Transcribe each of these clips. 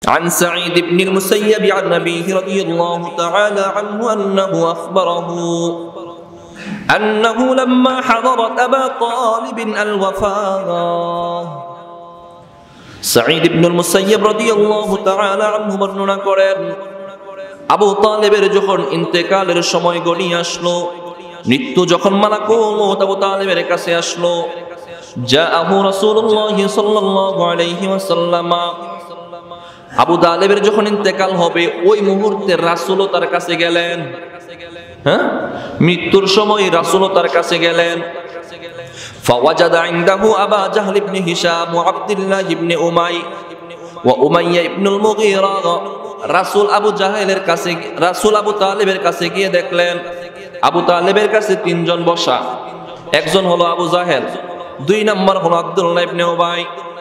عن سعيد بن المسيب عن أبيه رضي الله تعالى عنه أنه أخبره أنه لما حضرت أبا طالب الوفاة سعيد بن المسيب رضي الله تعالى عنه বর্ণনা করেন আবু তালেবের যখন ইন্তেকালের সময় গড়িয়ে আসলো, মৃত্যু যখন মালাকুল মউত আবু তালেবের কাছে আসলো, জাআহু রাসূলুল্লাহ সাল্লাল্লাহু আলাইহি ওয়াসাল্লাম, আবু তালেবের যখন ইন্তেকাল হবে ওই মুহূর্তে রাসূলও তার কাছে গেলেন। মৃত্যুর সময় রাসূলও তার কাছে গেলেন। ফাওয়াজাদা ইনদাহু আবা জাহল ইবনে হিশাম ওয়া আব্দুল্লাহ ইবনে উমাই ওয়া উমাইয়া ইবনুল মুগীরা। রাসূল আবু জাহেলের কাছে, রাসূল আবু তালেবের কাছে গিয়ে দেখলেন আবু তালেবের কাছে তিনজন বসা। একজন হলো আবু জাহেল, দুই নাম্বার হলো আব্দুল্লাহ ইবনে উবাই,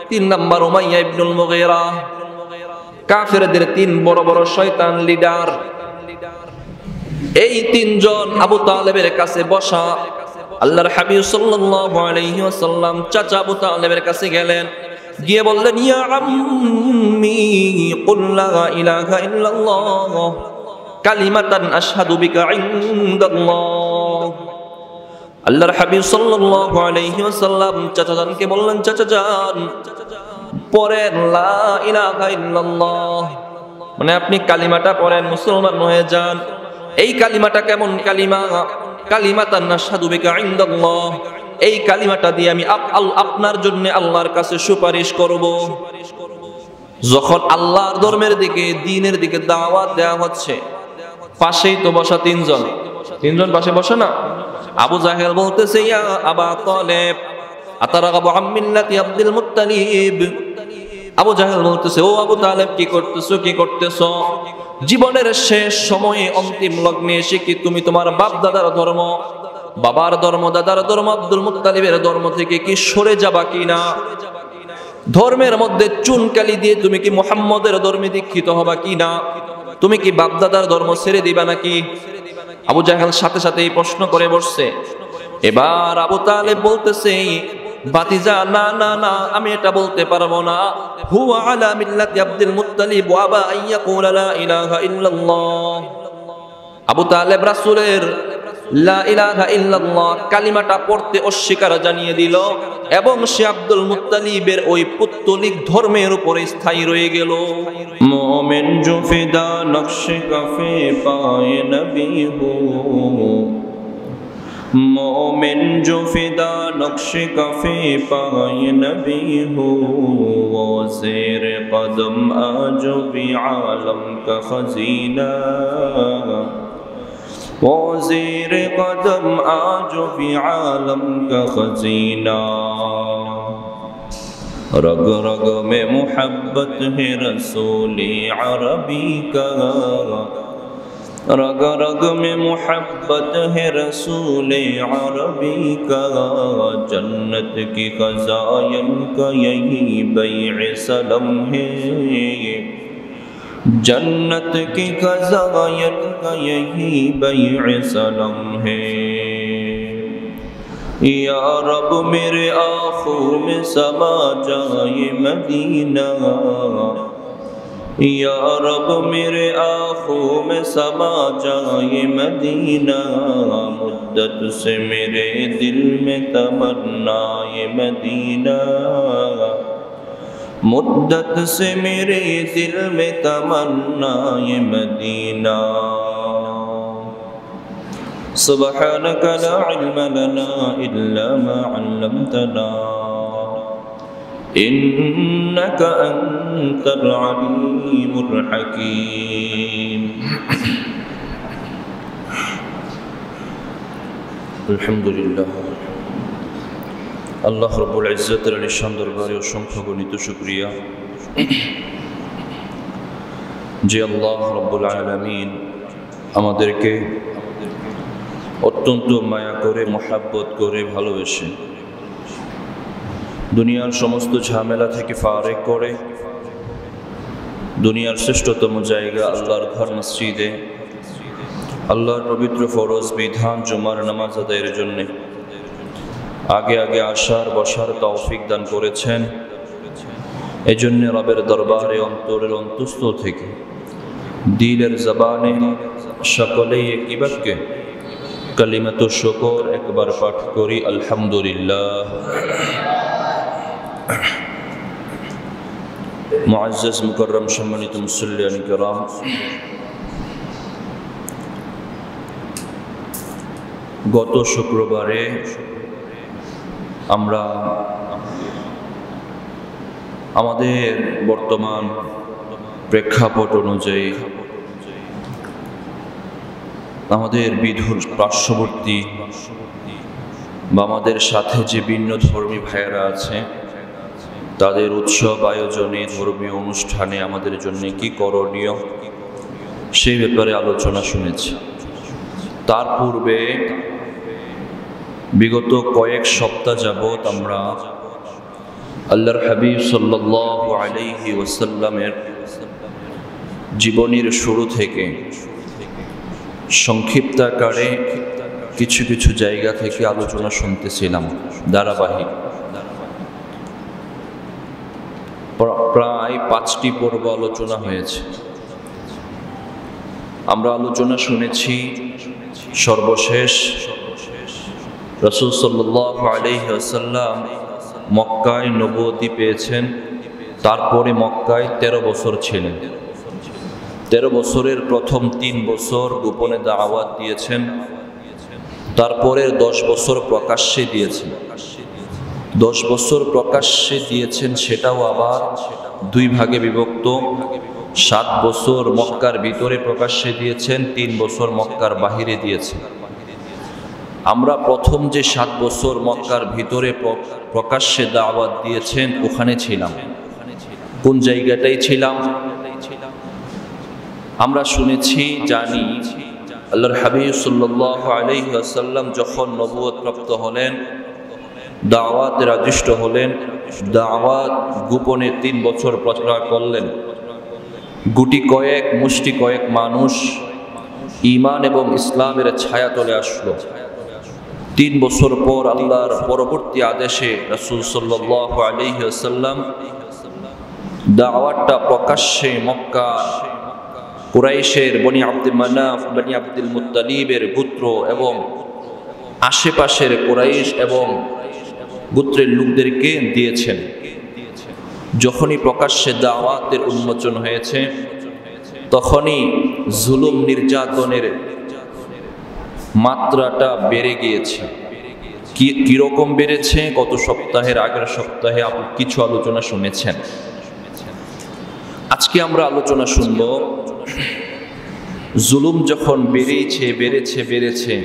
তিন নাম্বার উমাইয়া ইবনুল মুগীরা। কাফেরদের তিন বড় বড় শয়তান লিডার। এই তিনজন আবু তালেবের কাছে বসা। আল্লাহর হাবিব সাল্লাল্লাহু আলাইহি ওয়াসাল্লাম চাচা আবু তালেবের কাছে গেলেন, গিয়ে বললেন ইয়া আম্মি কুল লা ইলাহা ইল্লাল্লাহ কালিমাতান আশহাদু বিকা ইনদাল্লাহ। আল্লাহর হাবিব সাল্লাল্লাহু আলাইহি ওয়াসাল্লাম চাচাজানকে বললেন, চাচাজান পড়েন লা ইলাহা ইল্লাল্লাহ, মানে আপনি কালিমাটা পড়েন, মুসলমান হয়ে যান। এই কালিমাটা কেমন কালিমা? কালিমাতান আশহাদু বিকা ইনদাল্লাহ, এই কালিমাটা দিয়ে আমি আপনার জন্য আল্লাহর কাছে সুপারিশ করব। যখন আল্লাহর ধর্মের দিকে, দ্বীনের দিকে দাওয়াত দেওয়া হচ্ছে, পাশেই তো বসা তিনজন পাশে বসে না। আবু জাহেল বলতেছে ইয়া আবা তালেব আতারাগাবু আন মিল্লাতি আব্দুল মুত্তালিব। আবু জাহেল বলতেছে ও আবু তালেব কি করতেছো? জীবনের শেষ সময়ে অন্তিম লগ্নে এসে কি তুমি তোমার বাপ দাদার ধর্ম, বাবার ধর্ম, দাদার ধর্ম, আব্দুল মুত্তালিবের ধর্ম থেকে কি সরে যাবা কিনা? ধর্মের মধ্যে চুনকালি দিয়ে তুমি কি মুহাম্মদের ধর্মে দীক্ষিত হবা কিনা? তুমি কি বাপ দাদার ধর্ম ছেড়ে দিবা নাকি? আবু জাহেল সাথে সাথে এই প্রশ্ন করে বসছে। এবার আবু তালেব বলতেছে বাতিজা না না না, আমি এটা বলতে পারবো না। হুয়া আলা মিল্লাতি আব্দুল মুত্তালিব ওয়া আবা আইয়াকুলা লা ইলাহা ইল্লাল্লাহ। আবু তালেব রাসূলের লা ইলাহা ইল্লাল্লাহ কালিমাটা পড়তে অস্বীকার জানিয়ে দিল এবং সে আব্দুল মুত্তালিবের ওই পুত্তলিক ধর্মের উপরে স্থায়ী রয়ে গেল। মুমিন জো ফিদা নকশে কাফে পায়ে নবী হো, मोमिन जो फिदा नक्शे कफे पाए नबी हो, वो ज़ेर कदम आजो भी आलम का खजीना, वो ज़ेर कदम आजो भी आलम का खजीना। रग रग में मोहब्बत है रसूल अरबी का, रग रग में मोहब्बत है रसूल अरबी का। जन्नत की खज़ाइन का यही बैअ सलम है, जन्नत की खज़ाइन का यही बैअ सलम है। या रब मेरे आँखों में समा जाए मदीना, या रब मेरे आँखों में समा जाए मदीना। मुद्दत से मेरे दिल में तमन्नाए मदीना, मुद्दत से मेरे दिल में तमन्नाए मदीना। सुब्हानक ला इल्म लना इल्ला मा अल्लमतना, إنك أنت العليم الحكيم। الحمد لله আল্লাহ রব্বুল ইজ্জতের আলিশান দরবারে অসংখ্য গণিত শুকরিয়া যে আল্লাহ রব্বুল আলামিন আমাদেরকে অত্যন্ত মায়া করে, মহব্বত করে, ভালোবেসে দুনিয়ার সমস্ত ঝামেলা থেকে ফারেক করে দুনিয়ার শ্রেষ্ঠতম জায়গা আল্লাহর ঘর মসজিদে আল্লাহর পবিত্র ফরজ বিধান জুমার নামাজ আদায়ের জন্য আগে আগে আসার বসার তৌফিক দান করেছেন। এজন্য রবের দরবারে অন্তরের অন্তঃস্থল থেকে দিলের জবানে সকলেই একই বাক্যে কালিমাতুশ শুকর একবার পাঠ করি, আলহামদুলিল্লাহ। মুআজ্জাজ মুকাররম সম্মানিত মুসল্লিয়ান কিরাম, গত শুক্রবারে আমরা আমাদের বর্তমান প্রেক্ষাপট অনুযায়ী আমাদের বিধুর পার্শ্ববর্তী বা আমাদের সাথে যে ভিন্ন ধর্মী ভাইয়েরা আছে তাদের উৎসব আয়োজনে, ধর্মীয় অনুষ্ঠানে আমাদের জন্য কি করণীয় সেই ব্যাপারে আলোচনা শুনেছি। তার পূর্বে বিগত কয়েক সপ্তাহ যাবৎ আমরা আল্লাহর হাবিব সাল্লাল্লাহু আলাইহি ওয়াসাল্লামের জীবনের শুরু থেকে সংক্ষিপ্ত আকারে কিছু কিছু জায়গা থেকে আলোচনা শুনতেছিলাম ধারাবাহিক। প্রায় 5টি পর্ব আলোচনা হয়েছে। আমরা আলোচনা শুনেছি সর্বশেষ রাসূল সাল্লাল্লাহু আলাইহি ওয়াসাল্লাম মক্কায় নবুয়তি পেয়েছেন, তারপরে মক্কায় 13 বছর ছিলেন। 13 বছরের প্রথম 3 বছর গোপনে দাওয়াত দিয়েছেন, তারপরের 10 বছর প্রকাশ্যে দিয়েছেন। 10 বছর প্রকাশ্যে দিয়েছেন, সেটাও আবার 2 ভাগে বিভক্ত। 7 বছর মক্কার ভিতরে প্রকাশ্যে দিয়েছেন, 3 বছর মক্কার বাহিরে দিয়েছেন। আমরা প্রথম যে 7 বছর মক্কার ভিতরে প্রকাশ্যে দাওয়াত দিয়েছেন ওখানে ছিলাম। কোন জায়গাটাই ছিলাম? আমরা শুনেছি, জানি আল্লাহর হাবিব সাল্লাল্লাহু আলাইহি ওয়াসাল্লাম যখন নবুয়ত প্রাপ্ত হলেন, দাওয়াতের আদিষ্ট হলেন, দাওয়াত গোপনে 3 বছর প্রচার করলেন। গুটি কয়েক, মুষ্টি কয়েক মানুষ ঈমান এবং ইসলামের ছায়া তলে আসলো। 3 বছর পর আল্লাহর পরবর্তী আদেশে রাসূল সাল্লাল্লাহু আলাইহি ওয়াসাল্লাম দাওয়াতটা প্রকাশ্যে মক্কা কুরাইশের বনি আব্দুল মানাফ, বনি আব্দুল মুত্তালিবের গোত্র এবং আশেপাশের কুরাইশ এবং গোত্রের লোকদেরকে দিয়েছেন। যখনই প্রকাশ্যে দাওয়াতের উন্মোচন হয়েছে তখনই জুলুম নির্যাতনের মাত্রাটা বেড়ে গিয়েছে। কিরকম বেড়েছে? গত সপ্তাহের আগের সপ্তাহে আপনি কিছু আলোচনা শুনেছেন। আজকে আমরা আলোচনা শুনব জুলুম যখন বেড়েছে,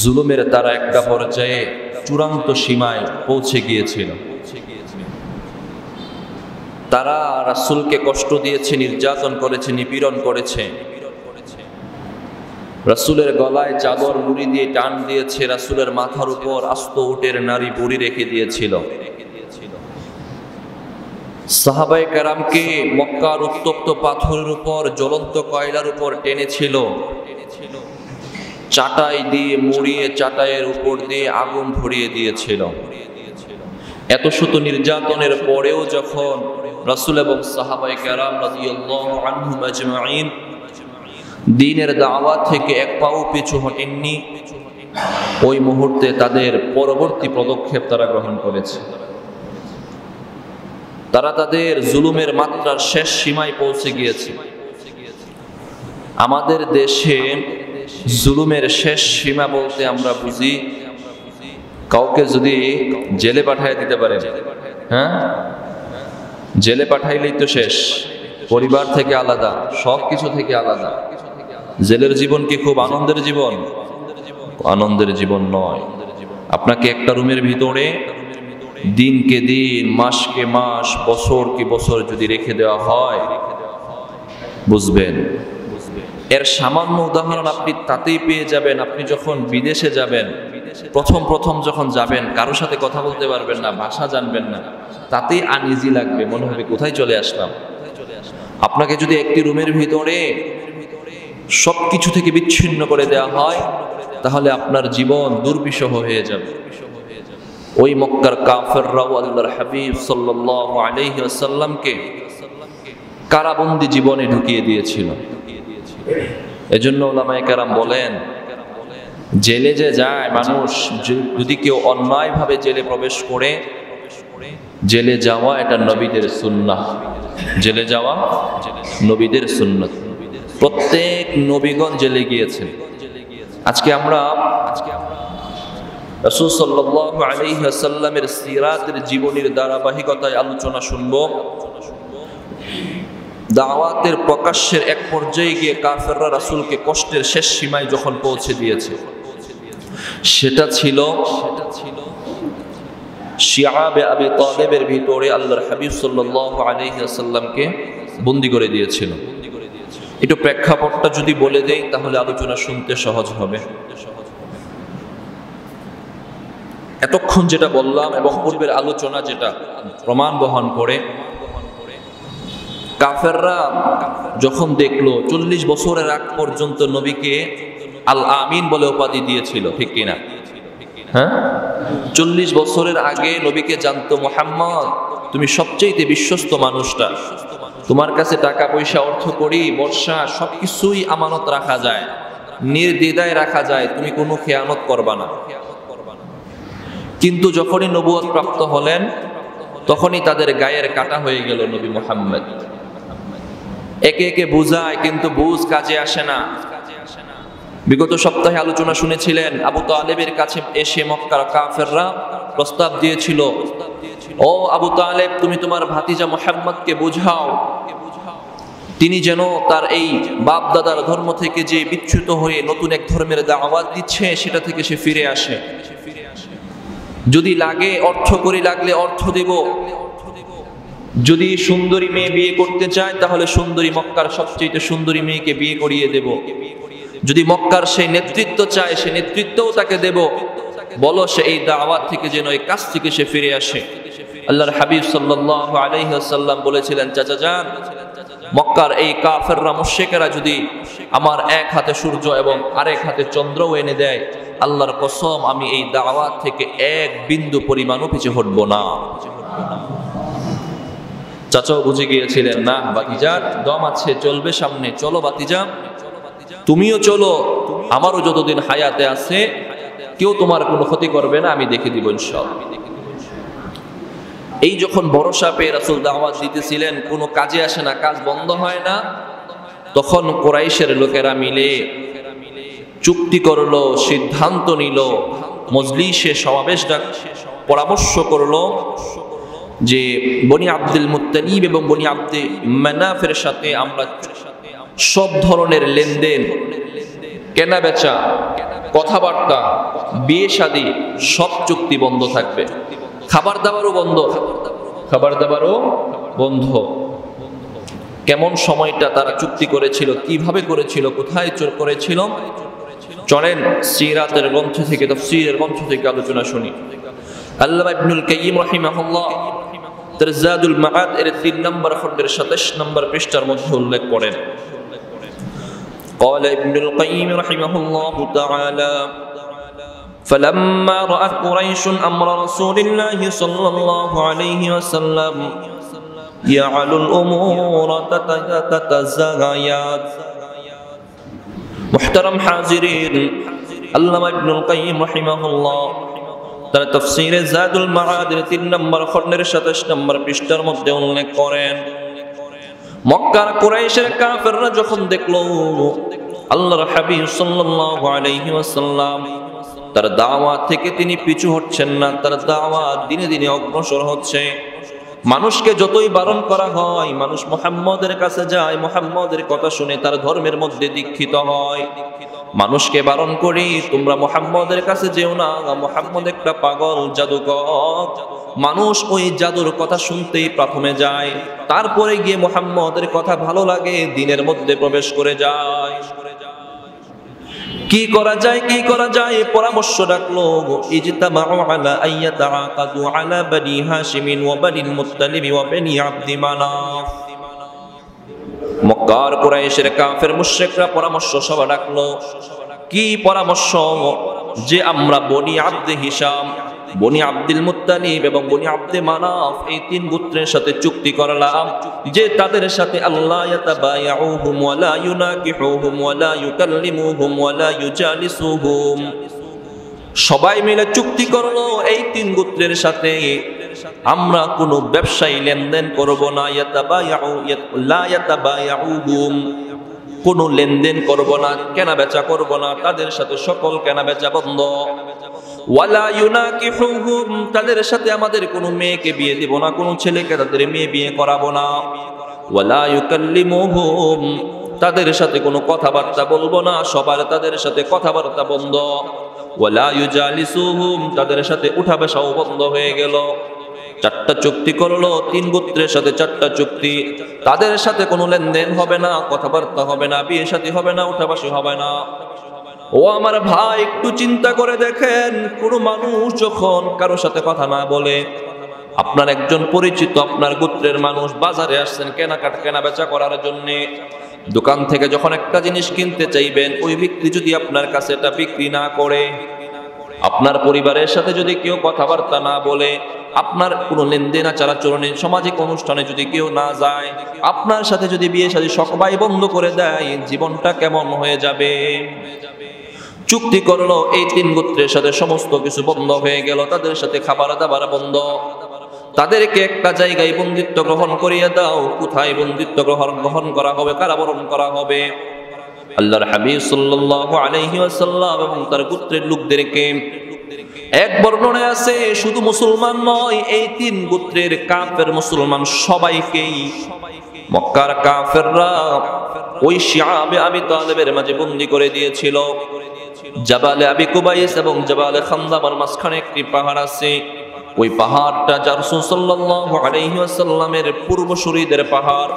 জুলুমের তারা একটা পর্যায়ে চূড়ান্ত সীমায় পৌঁছে গিয়েছিল। তারা রাসূলকে কষ্ট দিয়েছে, নির্যাতন করেছে, নিপীড়ন করেছে। রাসূলের গলায় চাদর মুড়ি দিয়ে টান দিয়েছে, রাসূলের মাথার উপর আস্ত উটের নারী বুড়ি রেখে দিয়েছিল। সাহাবায়ে কেরামকে মক্কার উত্তপ্ত পাথরের উপর, জ্বলন্ত কয়লার উপর টেনেছিল, চাটাই দিয়ে মুড়িয়ে চাটাইয়ের উপর দিয়ে আগুন ধরিয়ে দিয়েছিল। এত শত নির্যাতনের পরেও যখন রাসূল এবং সাহাবায়ে কেরাম রাদিয়াল্লাহু আনহুম আজমাইন দ্বীনের দাওয়াত থেকে এক পাও পিছু হটেননি, ওই মুহূর্তে তাদের পরবর্তী পদক্ষেপ তারা গ্রহণ করেছে। তারা তাদের জুলুমের মাত্রার শেষ সীমায় পৌঁছে গিয়েছে। আমাদের দেশে জুলুমের শেষ সীমা বলতে আমরা বুঝি কাউকে যদি জেলে পাঠায় দিতে পারে, হ্যাঁ, জেলে পাঠাইলেই তো শেষ, পরিবার থেকে আলাদা, সব কিছু থেকে আলাদা। জেলের জীবন কি খুব আনন্দের জীবন? আনন্দের জীবন নয়। আপনাকে একটা রুমের ভিতরে দিনকে দিন, মাসকে মাস, বছরকে বছর যদি রেখে দেওয়া হয়, বুঝবেন। এর সামান্য উদাহরণ আপনি তাতেই পেয়ে যাবেন। আপনি যখন বিদেশে যাবেন, প্রথম যখন যাবেন, কারোর সাথে কথা বলতে পারবেন না, ভাষা জানবেন না, তাতেই আনইজি লাগবে, মনে হবে কোথায় চলে আসলাম। আপনাকে যদি একটি রুমের ভিতরে সবকিছু থেকে বিচ্ছিন্ন করে দেওয়া হয়, তাহলে আপনার জীবন দুর্বিষহ হয়ে যাবে। ওই মক্কার কাফেররাও আল্লাহর হাবিব সাল্লাল্লাহু আলাইহি ওয়াসাল্লামকে কারাবন্দী জীবনে ঢুকিয়ে দিয়েছিল। এজন্য উলামায়ে কেরাম বলেন, জেলে যে যায় মানুষ, যদি কেউ অন্যায়ভাবে জেলে প্রবেশ করে, জেলে যাওয়া এটা নবীদের সুন্নাহ। জেলে যাওয়া নবীদের সুন্নাত। প্রত্যেক নবীগণ জেলে গিয়েছেন। আজকে আমরা রাসূল সাল্লাল্লাহু আলাইহি ওয়াসাল্লামের সিরাতের জীবনীর ধারাবাহিকতায় আলোচনা শুনব। দাওয়াতের প্রকাশ্যের এক পর্যায়ে গিয়ে কাফেররা রাসূলকে কষ্টের শেষ সীমায় যখন পৌঁছে দিয়েছে, সেটা ছিল শিআবে আবি তালেবের ভিতরে আল্লাহর হাবিব সাল্লাল্লাহু আলাইহি ওয়াসাল্লামকে বন্দী করে দিয়েছিল। একটু প্রেক্ষাপটটা যদি বলে দেই তাহলে আলোচনা শুনতে সহজ হবে। এতক্ষণ যেটা বললাম এবং পূর্বের আলোচনা যেটা প্রমাণ বহন করে, কাফেররা যখন দেখলো 40 বছরের আগ পর্যন্ত নবীকে আল আমিন বলে উপাধি দিয়েছিল, ঠিক কিনা? হ্যাঁ, 40 বছরের আগে নবীকে জানতো, মুহাম্মদ তুমি সবচেয়ে বিশ্বস্ত মানুষটা, তোমার কাছে টাকা পয়সা অর্থ করি বর্ষা সবকিছুই আমানত রাখা যায়, নির্দ্বিধায় রাখা যায়, তুমি কোনো খেয়ানত করবা না। কিন্তু যখনই নবুয়ত প্রাপ্ত হলেন তখনই তাদের গায়ের কাটা হয়ে গেল নবী মুহাম্মদ। একে একে বুঝায় কিন্তু বুঝ কাজে আসে না। বিগত সপ্তাহে আলোচনা শুনেছিলেন, আবু তালেবের কাছে এসে মক্কার কাফেররা প্রস্তাব দিয়েছিল, ও আবু তালেব তুমি তোমার ভাতিজা মুহাম্মদকে বুঝাও, তিনি যেন তার এই বাপ দাদার ধর্ম থেকে যে বিচ্যুত হয়ে নতুন এক ধর্মের দাওয়াত দিচ্ছে সেটা থেকে সে ফিরে আসে। যদি লাগে অর্থ করি, লাগলে অর্থ দেব, যদি সুন্দরী মেয়ে বিয়ে করতে চায় তাহলে সুন্দরী মক্কার সবচেয়ে সুন্দরী মেয়েকে বিয়ে করিয়ে দেব, যদি মক্কার সেই নেতৃত্ব চায় সে নেতৃত্বও তাকে দেব, বলো সে এই দাওয়াত থেকে যেন এই কাজ থেকে সে ফিরে আসে। আল্লাহর হাবিব সাল্লাল্লাহু আলাইহি ওয়াসাল্লাম বলেছিলেন, চাচা যান, মক্কার এই কাফেররা মুশরিকেরা যদি আমার এক হাতে সূর্য এবং আরেক হাতে চন্দ্রও এনে দেয়, আল্লাহর কসম আমি এই দাওয়াত থেকে এক বিন্দু পরিমাণও পিছে হটব না। চাচাও বুঝে গিয়েছিলেন, না ভাতিজার দম আছে, চলবে সামনে, চলো ভাতিজা তুমিও চলো, আমারও যতদিন হায়াতে আছে কেউ তোমার কোনো ক্ষতি করবে না, আমি দেখে দিব ইনশাআল্লাহ। এই যখন ভরসা পেয়ে রাসূল দাওয়াত দিতেছিলেন, কোনো কাজে আসে না, কাজ বন্ধ হয় না, তখন কুরাইশের লোকেরা মিলে চুক্তি করলো, সিদ্ধান্ত নিল, মজলিসে সমাবেশ ডাক পরামর্শ করলো যে বনি আব্দুল মুত্তালিব এবং বনি আব্দে মানাফের সাথে আমরা সব ধরনের লেনদেন, কেনা বেচা, কথাবার্তা, বিয়ে শাদী সব চুক্তি বন্ধ থাকবে, খাবার দাবারও বন্ধ, খাবার দাবারও বন্ধ। কেমন সময়টা তারা চুক্তি করেছিল, কিভাবে করেছিল, কোথায় করেছিল, চলেন সিরাতের গ্রন্থ থেকে, তাফসীরের গ্রন্থ থেকে আলোচনা শুনি। আল্লামা ইবনুল কাইয়িম রাহিমাহুল্লাহ তার জাদুল মাআদ এর 3 নম্বর খণ্ডের 27 নম্বর পৃষ্ঠার মধ্যে উল্লেখ করেন, قال ابن القيم رحمه الله تعالى فلما رأت قريش أمر رسول الله صلى الله عليه وسلم يعلو الأمور تتزايد। محترم حاضرين، আল্লামা ইবনুল কাইয়িম রাহিমাহুল্লাহ তার তাফসীরে জাদুল মাআদের 3 নম্বর খণ্ডের 27 নম্বর পৃষ্ঠার মধ্যে উল্লেখ করেন, মক্কার কুরাইশের কাফেররা যখন দেখলো আল্লাহর হাবিব সাল্লাল্লাহু আলাইহি ওয়াসাল্লাম তার দাওয়াত থেকে তিনি পিছু হচ্ছেন না, তার দাওয়াত দিনে দিনে অগ্রসর হচ্ছে, মানুষকে যতই বারণ করা হয় মানুষ মুহাম্মদের কাছে যায়, মুহাম্মদের কথা শুনে তার ধর্মের মধ্যে দীক্ষিত হয়। মানুষকে বারণ করি তোমরা মুহাম্মদের কাছে যেও না, মুহাম্মদ একটা পাগল জাদুকর, মানুষ ওই জাদুর কথা শুনতেই প্রথমে যায়, তারপরে গিয়ে মুহাম্মদের কথা ভালো লাগে দিনের মধ্যে প্রবেশ করে যায়। কি করা যায়, কি করা যায়, পরামর্শ ডাকলো, ইজতামাউ আলা আইয়াতাআকাদু আলা বনি হাশিম ওয়া বনিল মুত্তালিব ওয়া বনি আব্দি মানাফ। মক্কার কুরাইশের কাফের মুশরিকরা পরামর্শ সভা ডাকলো। কি পরামর্শ? যে আমরা বনি আব্দে হিশাম বনি আব্দুল মুত্তালিব এবং বনি আব্দে মানাফ এই তিন গোত্রের সাথে চুক্তি করলাম যে তাদের সাথে আল্লাহ ইয়াতাবায়াউহুম ওয়া লা ইউনাকিহুহুম ওয়া লা ইউকাল্লিমুহুম ওয়া লা ইউজালিসুহুম। সবাই মিলে চুক্তি করলো এই তিন গোত্রের সাথে আমরা কোনো ব্যবসায়ী লেনদেন করব না, কোনো লেনদেন করব না, কেনা বেচা করব না, তাদের সাথে সকল কেনা বেচা বন্ধ। ওয়ালা ইউনাকিহুহুম, তাদের সাথে আমাদের কোনো মেয়েকে বিয়ে দিব না, কোনো ছেলেকে তাদের মেয়ে বিয়ে করাবো না। ওয়ালা ইউকাল্লিমুহুম, তাদের সাথে কোনো কথাবার্তা বলবো না, সবার তাদের সাথে কথাবার্তা বন্ধ। ওয়ালা ইউজালিসুহুম, তাদের সাথে উঠা বসাও বন্ধ হয়ে গেল। চারটা চুক্তি করলো, তিন গোত্রের সাথে চারটা চুক্তি। তাদের সাথে কোনো লেনদেন হবে না, কথাবার্তা হবে না, বিয়ে শাদী হবে না, উঠাবাসী হবে না। ও আমার ভাই, একটু চিন্তা করে দেখেন, কোনো মানুষ যখন কারোর সাথে কথা না বলে, আপনার একজন পরিচিত আপনার গোত্রের মানুষ বাজারে আসছেন কেনা বেচা করার জন্য, দোকান থেকে যখন একটা জিনিস কিনতে চাইবেন, ওই ব্যক্তি যদি আপনার কাছে এটা বিক্রি না করে, আপনার পরিবারের সাথে যদি কেউ কথাবার্তা না বলে, আপনার কোনো লেনদেন আচারাচরণে সামাজিক অনুষ্ঠানে যদি কেউ না যায়, আপনার সাথে যদি বিয়ে শাদী সবাই বন্ধ করে দেয়, জীবনটা কেমন হয়ে যাবে? চুক্তি করলো এই তিন গোত্রের সাথে সমস্ত কিছু বন্ধ হয়ে গেল, তাদের সাথে খাবার দাবার বন্ধ। তাদেরকে একটা জায়গায় বন্দিত্ব গ্রহণ করিয়ে দাও। কোথায় বন্দিত্ব গ্রহণ করা হবে, কারাবরণ করা হবে? আল্লাহর হাবিব সাল্লাল্লাহু আলাইহি ওয়াসাল্লাম এবং তার গোত্রের লোকদেরকে, এক বর্ণনায় আছে শুধু মুসলমান নয়, এই তিন গোত্রের কাফের মুসলমান সবাইকেই মক্কার কাফেররা ওই শিআবে আবি তালেবের মাঝে বন্দী করে দিয়েছিল। জাবালে আবি কুবাইস এবং জাবালে খানদামার মাঝখানে একটি পাহাড় আছে। ওই পাহাড়টা রাসূল সাল্লাল্লাহু আলাইহি ওয়াসাল্লামের পূর্বসূরীদের পাহাড়।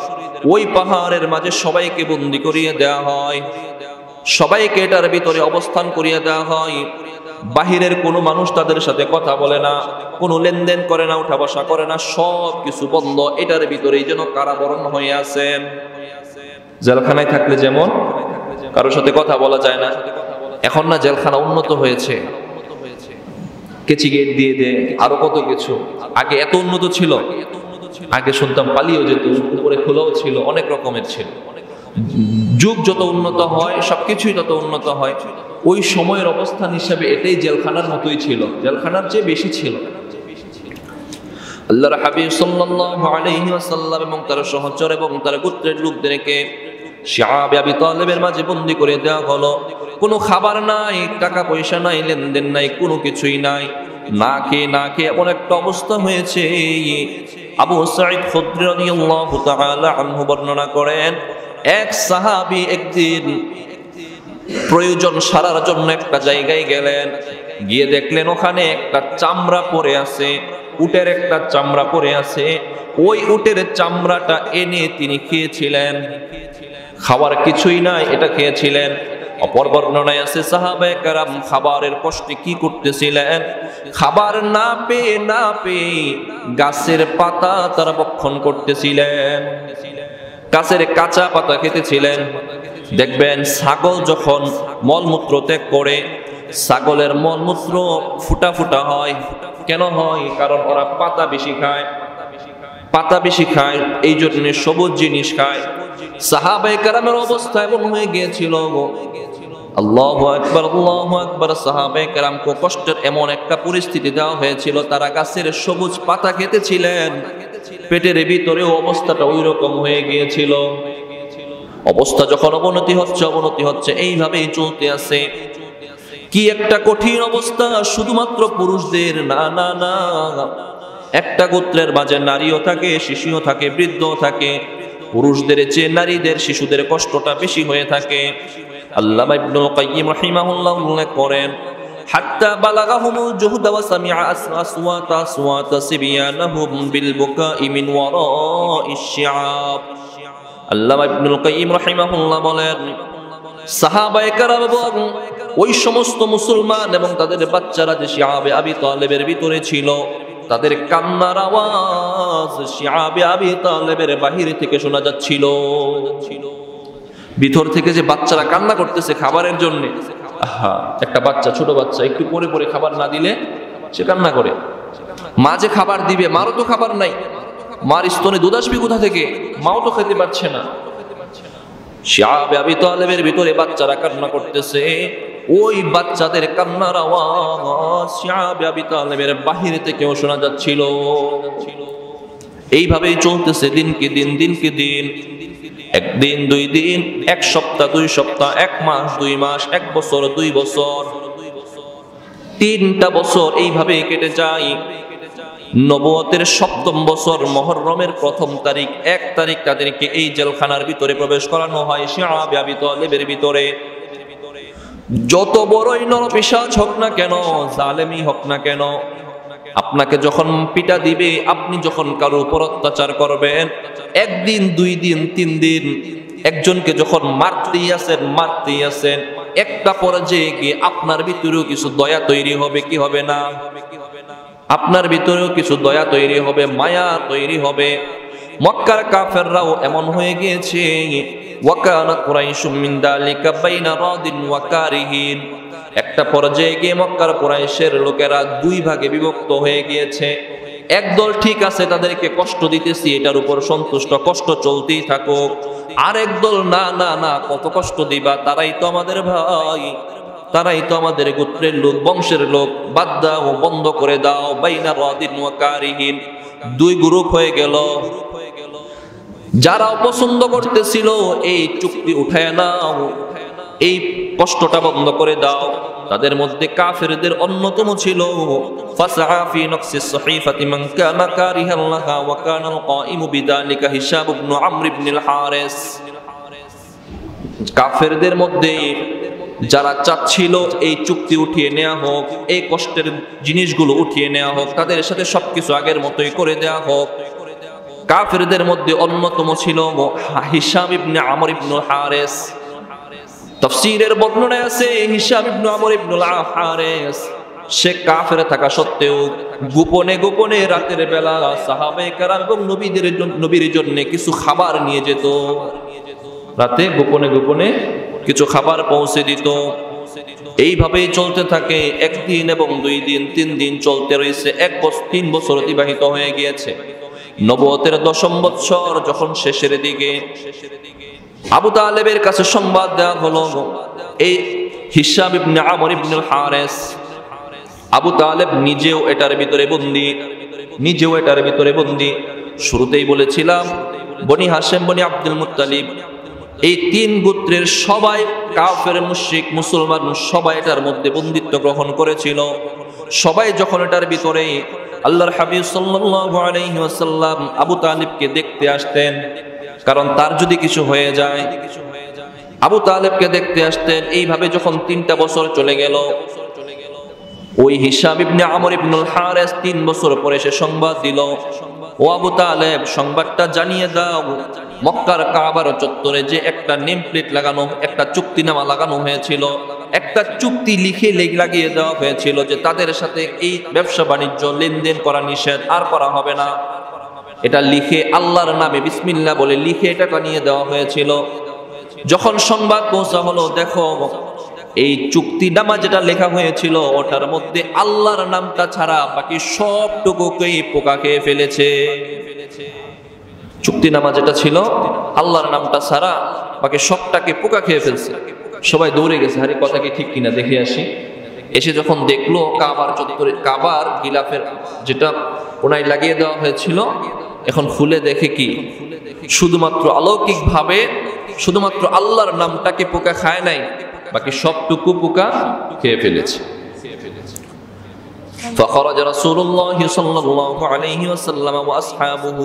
ওই পাহাড়ের মাঝে সবাইকে বন্দী করিয়ে দেওয়া হয়, সবাইকে এটার ভিতরে অবস্থান করিয়ে দেওয়া হয়। বাহিরের কোনো মানুষ তাদের সাথে কথা বলে না, কোনো লেনদেন করে না, উঠা বসা করে না, সব কিছু বন্ধ। এটার ভিতরেই যেন কারাবরণ হয়ে আছেন। জেলখানায় থাকলে যেমন কারোর সাথে কথা বলা যায় না, এখন না জেলখানা উন্নত হয়েছে, কেচি গেট দিয়ে দেয়, আরো কত কিছু। আগে এত উন্নত ছিল, আগে শুনতাম পালিয়েও যেত, উপরে খোলাও ছিল, অনেক রকমের ছিল। যুগ যত উন্নত হয় সবকিছুই তত উন্নত হয়। ওই সময়ের অবস্থান হিসাবে এটাই জেলখানার মতোই ছিল, জেলখানার চেয়ে বেশি ছিল। আল্লাহর হাবিব সাল্লাল্লাহু আলাইহি ওয়াসাল্লাম এবং তার সহচর এবং তার গোত্রের লোকদেরকে শিআবে আবি তালেবের মাঝে বন্দী করে দেওয়া হলো। কোনো খাবার নাই, টাকা পয়সা নাই, লেনদেন নাই, কোনো কিছুই নাই। না খেয়ে এমন একটা অবস্থা হয়েছে। আবু সাঈদ খুদরি রাদিয়াল্লাহু তাআলা আনহু বর্ণনা করেন, এক সাহাবী একদিন প্রয়োজন সারার জন্য একটা জায়গায় গেলেন, গিয়ে দেখলেন ওখানে একটা চামড়া পড়ে আছে, উটের একটা চামড়া পড়ে আছে। ওই উটের চামড়াটা এনে তিনি খেয়েছিলেন। খাবার কিছুই নাই, এটা খেয়েছিলেন। অপর বর্ণনায় আছে সাহাবায়ে কেরাম খাবারের কষ্টে কি করতেছিলেন, খাবার না পেয়ে গাছের পাতা তারা ভক্ষণ করতেছিলেন, গাছের কাঁচা পাতা খেতেছিলেন। দেখবেন ছাগল যখন মলমূত্র ত্যাগ করে, ছাগলের মলমূত্র ফুটা ফুটা হয়। কেন হয়? কারণ ওরা পাতা বেশি খায়, এই জন্য সবুজ জিনিস খায়। সাহাবায়ে কেরামের অবস্থা এমন হয়ে গিয়েছিল, আল্লাহু আকবার, সাহাবায়ে কেরামকে কষ্টের এমন একটা পরিস্থিতি দেওয়া হয়েছিল, তারা গাছের সবুজ পাতা খেতেছিলেন, পেটের ভিতরেও অবস্থাটা ওই রকম হয়ে গিয়েছিল। অবস্থা যখন অবনতি হচ্ছে, এইভাবেই চলতে আছে। কি একটা কঠিন অবস্থা! শুধুমাত্র পুরুষদের না, একটা গোত্রের মাঝে নারীও থাকে, শিশুও থাকে, বৃদ্ধও থাকে। পুরুষদের চেয়ে নারীদের, শিশুদের কষ্টটা বেশি হয়ে থাকে। আল্লামা ইবনুল কাইয়্যিম রাহিমাহুল্লাহ উল্লেখ করেন, হাত্তা বালাগাহুমুল জুহদ ওয়া সামিআ আসওয়াতা সিবিয়ানাহুম বিল বুকাই মিন ওয়ারাইশ শিআব। আল্লামা ইবনুল কাইয়্যিম রাহিমাহুল্লাহ বলেন, সাহাবায়ে কেরাম এবং ওই সমস্ত মুসলমান এবং তাদের বাচ্চারা যে শিআবে আবি তালেবের ভিতরে ছিল, তাদের কান্নার আওয়াজ শিআবে আবি তালেবের বাহির থেকে শোনা যাচ্ছিল। ভিতর থেকে যে বাচ্চারা কান্না করতেছে খাবারের জন্য। একটা বাচ্চা, ছোট বাচ্চা, একটু পরে খাবার না দিলে সে কান্না করে। মা যে খাবার দিবে, মারও তো খাবার নাই, মার স্তনে দুধ আসবে কোথা থেকে, মাও তো খেতে পারছে না। শিহাবে আবি তালেবের ভিতরে বাচ্চারা কান্না করতেছে, ওই বাচ্চাদের কান্নার আওয়াজ শিহাবে আবি তালেবের বাহিরে থেকেও শোনা যাচ্ছিল। এইভাবেই চলতেছে দিনকে দিন, দিনকে দিন, একদিন, 2 দিন, 1 সপ্তাহ, 2 সপ্তাহ, 1 মাস, 2 মাস, 1 বছর, 2 বছর, 3টা বছর এইভাবে কেটে যায়। নবুয়তের 7ম বছর মুহররমের 1ম তারিখ, 1 তারিখ তাদেরকে এই জেলখানার ভিতরে প্রবেশ করানো হয় শিহাবে আবি তালেবের ভিতরে। যত বড়ই নরপিশাচ হোক না কেন, জালেমই হোক না কেন, আপনাকে যখন পিটা দিবে, আপনি যখন কারো উপর অত্যাচার করবেন, 1 দিন, 2 দিন, 3 দিন, একজনকে যখন মারতেই আছেন, একটা পর্যায়ে গিয়ে আপনার ভিতরেও কিছু দয়া তৈরি হবে, কি হবে না? আপনার ভিতরেও কিছু দয়া তৈরি হবে, মায়া তৈরি হবে। মক্কার কাফেররাও এমন হয়ে গিয়েছে, ওয়াকানা কুরাইশুম মিন দালিকা বাইনা রাদিন ওয়া কারিহিন। একটা পর্যায়ে গিয়ে মক্কার কুরাইশের লোকেরা 2 ভাগে বিভক্ত হয়ে গিয়েছে। একদল ঠিক আছে, তাদেরকে কষ্ট দিতেছি, এটার উপর সন্তুষ্ট, কষ্ট চলতেই থাকুক। আর একদল না না না, কত কষ্ট দিবা, তারাই তো আমাদের ভাই, তারাই তো আমাদের গোত্রের লোক, বংশের লোক, বাদ দাও, বন্ধ করে দাও। বাইনা রাদিন ওয়া কারিহিন, 2 গ্রুপ হয়ে গেল। যারা অপছন্দ করতেছিল, এই চুক্তি উঠায় নাও, এই কষ্টটা বন্ধ করে দাও। তাদের মধ্যে কাফেরদের অন্যতম ছিল ফাসআ ফি নকসিস সহিফাতি মান কানা কারিহান লাহা ওয়া কানা আল-কাইমু বিযালিকা হিশাম ইবনে আমর ইবনে আল-হারিস। কাফেরদের মধ্যে যারা চাচ্ছিল এই চুক্তি উঠিয়ে নেওয়া হোক, এই কষ্টের জিনিসগুলো উঠিয়ে নেওয়া হোক, তাদের সাথে সবকিছু আগের মতোই করে দেওয়া হোক, কাফেরদের মধ্যে অন্যতম ছিল হিশাম ইবনে আমর ইবনে আল-হারিস। তাফসীরের বর্ণনায় আছে হিশাম ইবনে আমর ইবনে আল-হারিস সে কাফের থাকা সত্ত্বেও গোপনে গোপনে রাতের বেলা সাহাবায়ে কেরাম এবং নবীর জন্য কিছু খাবার নিয়ে যেত। রাতে গোপনে গোপনে কিছু খাবার পৌঁছে দিত। এইভাবেই চলতে থাকে। 1 দিন এবং 2 দিন, 3 দিন চলতে রয়েছে। 3 বছর অতিবাহিত হয়ে গিয়েছে। নবুয়তের 10ম বছর যখন শেষের দিকে, আবু তালেবের কাছে সংবাদ দেওয়া হলো, এই হিশাম ইবনে আমর ইবনে আল-হারিস, আবু তালেব নিজেও এটার ভিতরে বন্দী। শুরুতেই বলেছিলাম বনি হাশেম, বনি আব্দুল মুত্তালিব, এই 3 গোত্রের সবাই কাফের, মুশরিক, মুসলমান সবাই এটার মধ্যে বন্দিত্ব গ্রহণ করেছিল। সবাই যখন এটার ভিতরে, আল্লাহর হাবিব সাল্লাল্লাহু আলাইহি ওয়াসাল্লাম আবু তালেবকে দেখতে আসতেন, কারণ তার যদি কিছু হয়ে যায়, আবু তালেবকে দেখতে আসতেন। এইভাবে যখন 3টা বছর চলে গেল, ওই হিশাম ইবনে আমর ইবনে আল-হারিস 3 বছর পরে সে সংবাদ দিল, ও আবু তালেব, সংবাদটা জানিয়ে দাও, মক্কার কাবার চত্বরে যে একটা নেম প্লেট লাগানো, একটা চুক্তিনামা লাগানো হয়েছিল, একটা চুক্তি লিখে লাগিয়ে দেওয়া হয়েছিল যে তাদের সাথে এই ব্যবসা বাণিজ্য লেনদেন করা নিষেধ, আর করা হবে না। এটা লিখে আল্লাহর নামে বিসমিল্লাহ বলে লিখে এটা নিয়ে দেওয়া হয়েছিল। যখন সংবাদ পৌঁছা হলো, দেখো এই চুক্তিনামা যেটা লেখা হয়েছিল ওটার মধ্যে আল্লাহর নামটা ছাড়া বাকি সবটুকুকেই পোকা খেয়ে ফেলেছে। চুক্তিনামা যেটা ছিল আল্লাহর নামটা ছাড়া বাকি সবটাকে পোকা খেয়ে ফেলছে। সবাই দৌড়ে গেছে, আরে কথা কি ঠিক কিনা দেখে আসি। এসে যখন দেখলো কাবার চত্বরে, কাবার গিলাফের যেটা ওনায় লাগিয়ে দেওয়া হয়েছিল, এখন খুলে দেখে কি শুধুমাত্র অলৌকিক ভাবে শুধুমাত্র আল্লাহর নামটাকে পোকা খায় নাই, বাকি সবটুকু পোকা খেয়ে ফেলেছে। فخرج رسول الله صلى الله عليه وسلم واصحابه,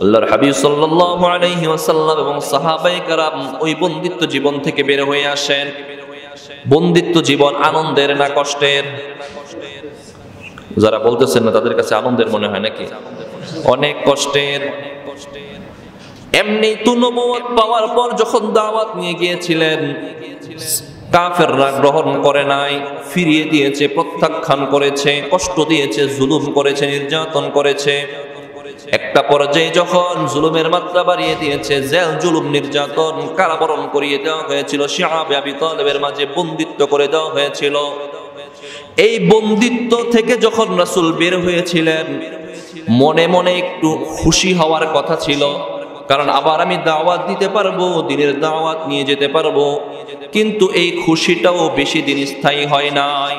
আল্লাহর হাবিব সাল্লাল্লাহু আলাইহি ওয়াসাল্লাম এবং সাহাবায়ে কেরাম ওই বন্দিত্ব জীবন থেকে বের হয়ে আসেন। বন্দিত্ব জীবন আনন্দের না কষ্টের? যারা বলতেছেন না তাদের কাছে আনন্দের মনে হয় নাকি? অনেক কষ্টের। এমনি তো নবুয়ত পাওয়ার পর যখন দাওয়াত নিয়ে গিয়েছিলেন, কাফেররা গ্রহণ করে নাই, ফিরিয়ে দিয়েছে, প্রত্যাখ্যান করেছে, কষ্ট দিয়েছে, জুলুম করেছে, নির্যাতন করেছে। একটা পর্যায়ে যখন জুলুমের মাত্রা বাড়িয়ে দিয়েছে, জেল, জুলুম, নির্যাতন, কারাবরণ করিয়ে দেওয়া হয়েছিল, শিহাবে আবি তালেবের মাঝে বন্দিত্ব করে দেওয়া হয়েছিল। এই বন্দিত্ব থেকে যখন রাসূল বের হয়েছিলেন, মনে মনে একটু খুশি হওয়ার কথা ছিল, কারণ আবার আমি দাওয়াত দিতে পারবো, দ্বীনের দাওয়াত নিয়ে যেতে পারবো। কিন্তু এই খুশিটাও বেশি দিন স্থায়ী হয় নাই।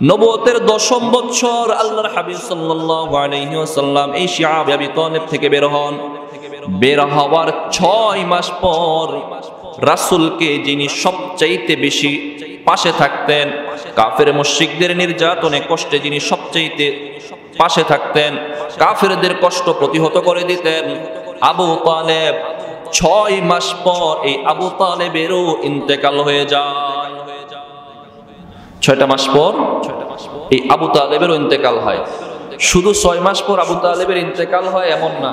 নবুয়তের 10ম বছর আল্লাহর হাবিব সাল্লাল্লাহু আলাইহি ওয়াসাল্লাম এই শিআব আবি তালেব থেকে বের হন। বের হওয়ার 6 মাস পর রাসূলকে যিনি সবচাইতে বেশি পাশে থাকতেন, কাফের মুশরিকদের নির্যাতনে কষ্টে যিনি সবচাইতে পাশে থাকতেন, কাফেরদের কষ্ট প্রতিহত করে দিতেন, আবু তালেব, 6 মাস পর এই আবু তালেবেরও ইন্তেকাল হয়ে যায়। 6টা মাস পর এই আবু তালেবেরও ইন্তেকাল হয়। শুধু 6 মাস পর আবু তালেবের ইন্তেকাল হয় এমন না,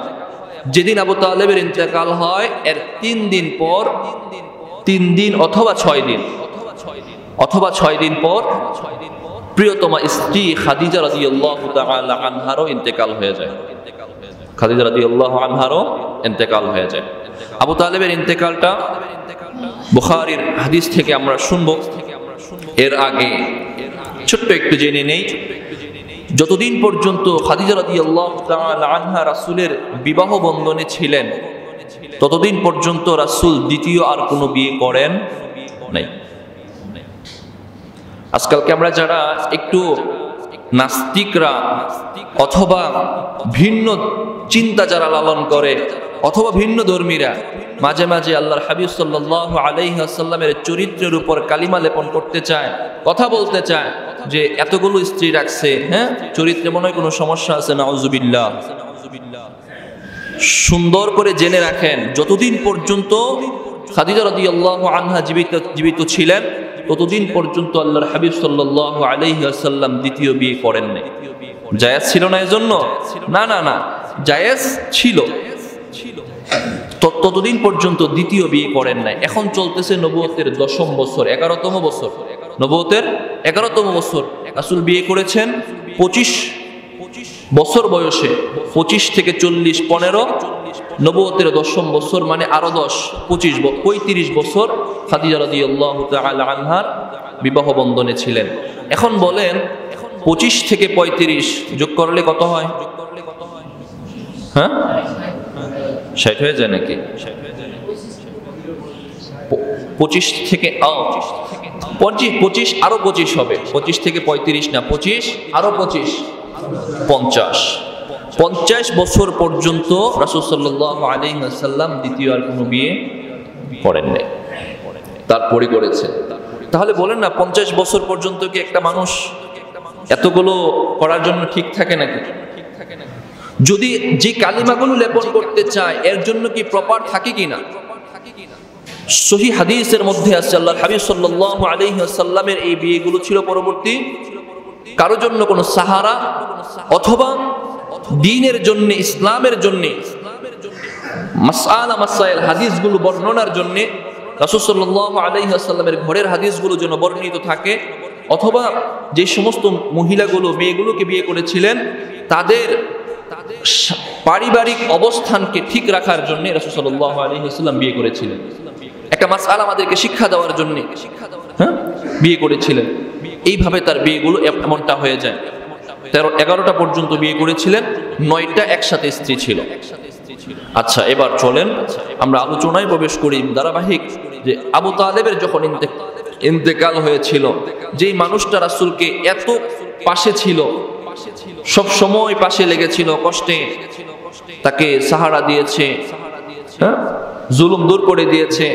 যেদিন আবু তালেবের ইন্তেকাল হয় এর 3 দিন পর, 3 দিন অথবা 6 দিন পর প্রিয়তমা স্ত্রী খাদিজা রাদিয়াল্লাহু তাআলা আনহারও ইন্তেকাল হয়ে যায়। খাদিজা রাদিয়াল্লাহু আনহারও ইন্তেকাল হয়ে যায়। আবু তালেবের ইন্তেকালটা বুখারীর হাদিস থেকে আমরা শুনবো। এর আগে ছোট্ট একটু জেনে নেই, যতদিন পর্যন্ত খাদিজা রাদিয়াল্লাহু তাআলা আনহা রাসূলের বিবাহ বন্ধনে ছিলেন, ততদিন পর্যন্ত রাসূল দ্বিতীয় আর কোনো বিয়ে করেন নাই। আজকালকে আমরা যারা একটু নাস্তিকরা অথবা ভিন্ন চিন্তা যারা লালন করে অথবা ভিন্ন ধর্মীরা মাঝে মাঝে আল্লাহর হাবিব সাল্লাল্লাহু আলাইহি ওয়াসাল্লামের চরিত্রের উপর কালিমা লেপন করতে চায়, কথা বলতে চায় যে এতগুলো স্ত্রী রাখছে, হ্যাঁ চরিত্রে মনে হয় কোনো সমস্যা আছে, নাউজুবিল্লাহ। সুন্দর করে জেনে রাখেন, যতদিন পর্যন্ত খাদিজা রাদিয়াল্লাহু আনহা জীবিত ছিলেন, ততদিন পর্যন্ত আল্লাহর হাবিব সাল্লাল্লাহু আলাইহি ওয়াসাল্লাম দ্বিতীয় বিয়ে করেন নাই। জায়েজ ছিল না এজন্য? না না না, জায়েজ ছিল, ততদিন পর্যন্ত দ্বিতীয় বিয়ে করেন নাই। এখন চলতেছে নবুয়তের 10ম বছর, 11তম বছর, নবুয়তের 11তম বছর। রাসূল বিয়ে করেছেন 25 বছর বয়সে, 25 থেকে 40, 15, নবুয়তের 10ম বছর মানে আরো 10, 35 বছর খাদিজা রাদিয়াল্লাহু তাআলা আনহার বিবাহ বন্ধনে ছিলেন। এখন বলেন 25 থেকে 35 যোগ করলে কত হয়? হ্যাঁ 60 হয়ে যায় নাকি? 25 থেকে 25 আরো 25 হবে, 25 থেকে 35 না, 25 আরো 25, 50 বছর পর্যন্ত রাসূল সাল্লাল্লাহু আলাইহি ওয়াসাল্লাম দ্বিতীয় আর কোনো বিয়ে করেন নাই, তারপরে করেছেন। তাহলে বলেন না, 50 বছর পর্যন্ত কি একটা মানুষ এতগুলো করার জন্য ঠিক থাকে নাকি? যদি যে কালিমাগুলো লেপন করতে চায় এর জন্য কি প্রপার থাকে কিনা? সহিহ হাদিসের মধ্যে আছে আল্লাহর হাবিব সাল্লাল্লাহু আলাইহি ওয়াসাল্লামের এই বিয়েগুলো ছিল পরবর্তী কারোর জন্য কোনো সাহারা অথবা দ্বীনের জন্য, ইসলামের জন্য মাসআলা মাসাইল হাদিসগুলো বর্ণনার জন্য রাসূল সাল্লাল্লাহু আলাইহি ওয়াসাল্লামের ঘরের হাদিসগুলো যেন বর্ণিত থাকে, অথবা যে সমস্ত মহিলাগুলো মেয়েগুলোকে বিয়ে করেছিলেন তাদের পারিবারিক অবস্থানকে ঠিক রাখার জন্য রাসূল সাল্লাল্লাহু আলাইহি ওয়াসাল্লাম বিয়ে করেছিলেন। একটা মাসআলা আমাদেরকে শিক্ষা দেওয়ার জন্য বিয়ে করেছিলেন। এইভাবে তার বিয়েগুলো এমনটা হয়ে যায়। 11টা পর্যন্ত বিয়ে করেছিলেন, 9টা একসাথে স্ত্রী ছিল। আচ্ছা, এবার চলেন আমরা আলোচনায় প্রবেশ করি ধারাবাহিক, যে আবু তালেবের যখন ইন্তেকাল হয়েছিল, যেই মানুষটা রাসূলকে এত পাশে ছিল, সব সময় পাশে লেগেছিল, কষ্টে তাকে সাহারা দিয়েছে, জুলুম দূর করে দিয়েছে,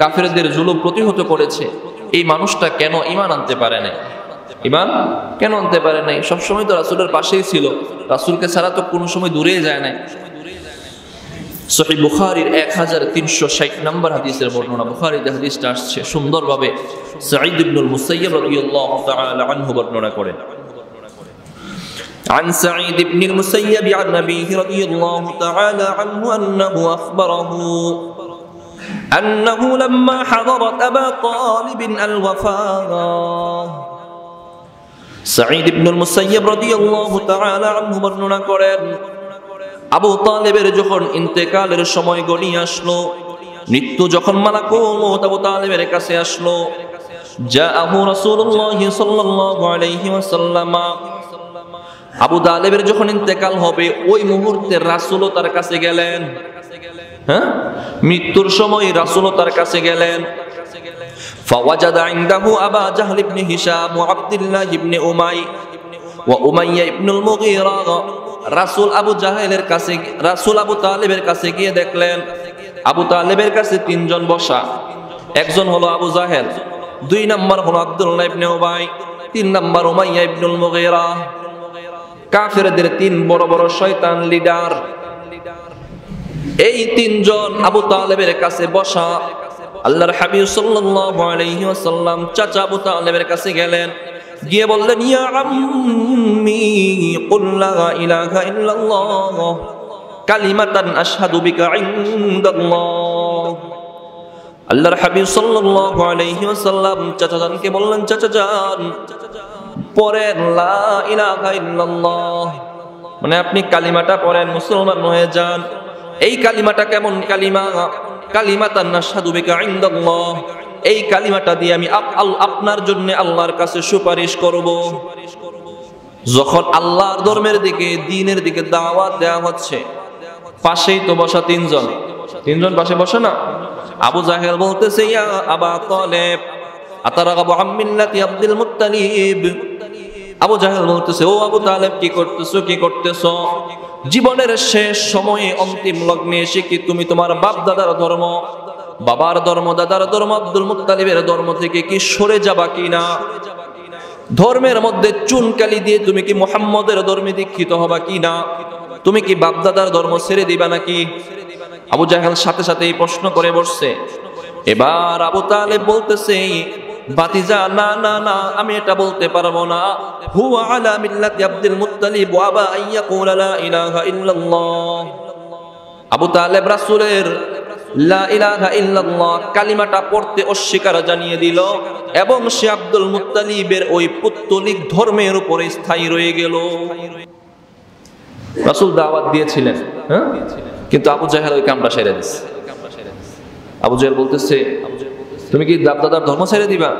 কাফেরদের জুলুম প্রতিহত করেছে, এই মানুষটা কেন ঈমান আনতে পারে নাই? ঈমান কেন আনতে পারে নাই? সবসময় তো রাসূলের পাশেই ছিল, রাসূলকে ছাড়া তো কোনো সময় দূরে যায় নাই। সহিহ বুখারীর 1360 নম্বর হাদিসের বর্ণনা, বুখারীতে হাদিসটা আসছে সুন্দরভাবে। সাঈদ ইবনুল মুসাইয়্যিব রাদিয়াল্লাহু তাআলা আনহু বর্ণনা করেন, عن سعيد بن المسيب عن أبيه رضي الله تعالى عنه أنه أخبره أنه لما حضرت أبا طالب الوفاة سعيد بن المسيب رضي الله تعالى عنه বর্ণনা করেন, আবু তালেবের যখন ইন্তেকালের সময় গড়িয়ে আসলো, মৃত্যু যখন মালাকুল মউত আবু তালেবের কাছে আসলো, জাআহু রাসূলুল্লাহ সাল্লাল্লাহু আলাইহি ওয়াসাল্লাম। আবু তালেবের যখন ইন্তেকাল হবে ওই মুহূর্তে রাসূলও তার কাছে গেলেন। হ্যাঁ, মৃত্যুর সময় রাসূলও তার কাছে গেলেন। ফাওয়াজাদা ইনদাহু আবা জাহল ইবনে হিশাম ওয়া আব্দুল্লাহ ইবনে উমাই ওয়া উমাইয়া ইবনুল মুগীরা। রাসূল আবু জাহেলের কাছে, রাসূল আবু তালেবের কাছে গিয়ে দেখলেন আবু তালেবের কাছে তিনজন বসা। একজন হলো আবু জাহেল, দুই নম্বর হলো আব্দুল্লাহ ইবনে উবাই, তিন নম্বর উমাইয়া ইবনুল মুগীরা। কাফেরদের তিন বড় বড় শয়তান লিডার। এই তিনজন আবু তালেবের কাছে বসা। আল্লাহর হাবিব সাল্লাল্লাহু আলাইহি ওয়াসাল্লাম চাচা আবু তালেবের কাছে গেলেন, গিয়ে বললেন ইয়া আম্মি কুল লা ইলাহা ইল্লাল্লাহ কালিমাতান আশহাদু বিকা ইনদাল্লাহ। আল্লাহর হাবিব সাল্লাল্লাহু আলাইহি ওয়াসাল্লাম চাচাজানকে বললেন, চাচাজান পড়েন লা ইলাহা ইল্লাল্লাহ, মানে আপনি কালিমাটা পড়েন, মুসলমান হয়ে যান। এই কালিমাটা কেমন কালিমা? কালিমাতান আশহাদু বিকা ইনদাল্লাহ, এই কালিমাটা দিয়ে আমি আপনার জন্য আল্লাহর কাছে সুপারিশ করব। যখন আল্লাহর ধর্মের দিকে, দ্বীনের দিকে দাওয়াত দেওয়া হচ্ছে, পাশেই তো বসা তিনজন পাশে বসে না। আবু জাহেল বলতেছে ইয়া আবা তালেব আতারাগাবু আন মিল্লাতি আব্দুল মুত্তালিব। আবু জাহেল বলতেছে ও আবু তালেব কি করতেছো? জীবনের শেষ সময়ে অন্তিম লগ্নে এসে কি তুমি তোমার বাপ দাদার ধর্ম, বাবার ধর্ম, দাদার ধর্ম, আব্দুল মুত্তালিবের ধর্ম থেকে কি সরে যাবা কিনা? ধর্মের মধ্যে চুনকালি দিয়ে তুমি কি মুহাম্মদের ধর্মে দীক্ষিত হবা কিনা? তুমি কি বাপ দাদার ধর্ম ছেড়ে দিবা নাকি? আবু জাহেল সাথে সাথে এই প্রশ্ন করে বসছে। এবার আবু তালেব বলতেছে ভাতিজা না না না, আমি এটা বলতে পারবো না। হুয়া আলা মিল্লাতি আব্দুল মুত্তালিব ওয়া আবা আইয়াকুলা লা ইলাহা ইল্লাল্লাহ। আবু তালেব রাসূলের লা ইলাহা ইল্লাল্লাহ কালিমাটা পড়তে অস্বীকার জানিয়ে দিল এবং সে আব্দুল মুত্তালিবের ওই পুত্তলিক ধর্মের উপরে স্থায়ী রয়ে গেল। রাসূল দাওয়াত দিয়েছিলেন, হ্যাঁ, কিন্তু আবু জাহেল ওই কামটা ছেড়ে দিয়েছে। আবু জাহেল বলতেছে তুমি কি বাপ দাদার ধর্ম ছেড়ে দিবা?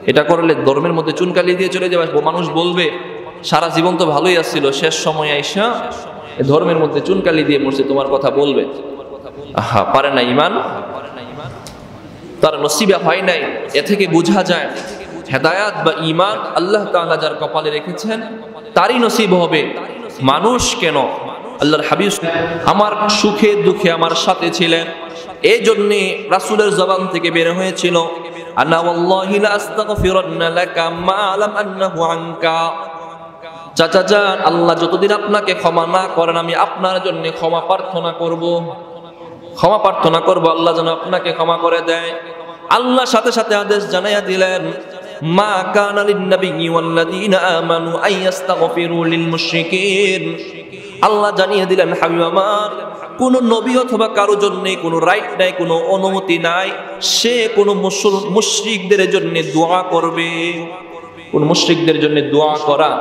এটা করলে ধর্মের মধ্যে চুনকালি দিয়ে চলে যাবে, মানুষ বলবে সারা জীবন তো ভালোই আসছিল, শেষ সময় আইসা ধর্মের মধ্যে চুনকালি দিয়ে মরছে, তোমার কথা বলবে। আহা, পারে না ইমান, তার নসিবে হয় নাই। এ থেকে বোঝা যায় হেদায়াত বা ইমান আল্লাহ তাআলা যার কপালে রেখেছেন তারই নসিব হবে। মানুষ কেন, আল্লাহর হাবিব আমার সুখে দুঃখে আমার সাথে ছিলেন, এই জন্যে রাসূলের জবান থেকে বের হয়েছিল আনা ওয়াল্লাহি লা আস্তাগফিরান্না লাকা মা লাম আনহু আনকা। চাচা যান, আল্লাহ যতদিন আপনাকে ক্ষমা না করেন আমি আপনার জন্য ক্ষমা প্রার্থনা করব, আল্লাহ যেন আপনাকে ক্ষমা করে দেয়। আল্লাহ সাথে সাথে আদেশ জানাইয়া দিলেন মা কানা লিন নাবিয়্যি ওয়াল্লাযীনা আমানু আইয়াস্তাগফিরু লিল মুশরিকিন। আল্লাহ জানিয়ে দিলেন হাবিব আমার, কোন নবী অথবা কারো জন্য কোনো রাইট নাই, কোনো অনুমতি নাই সে কোন মুশরিকদের জন্য দোয়া করবে। কোন মুশরিকদের জন্য দোয়া করা,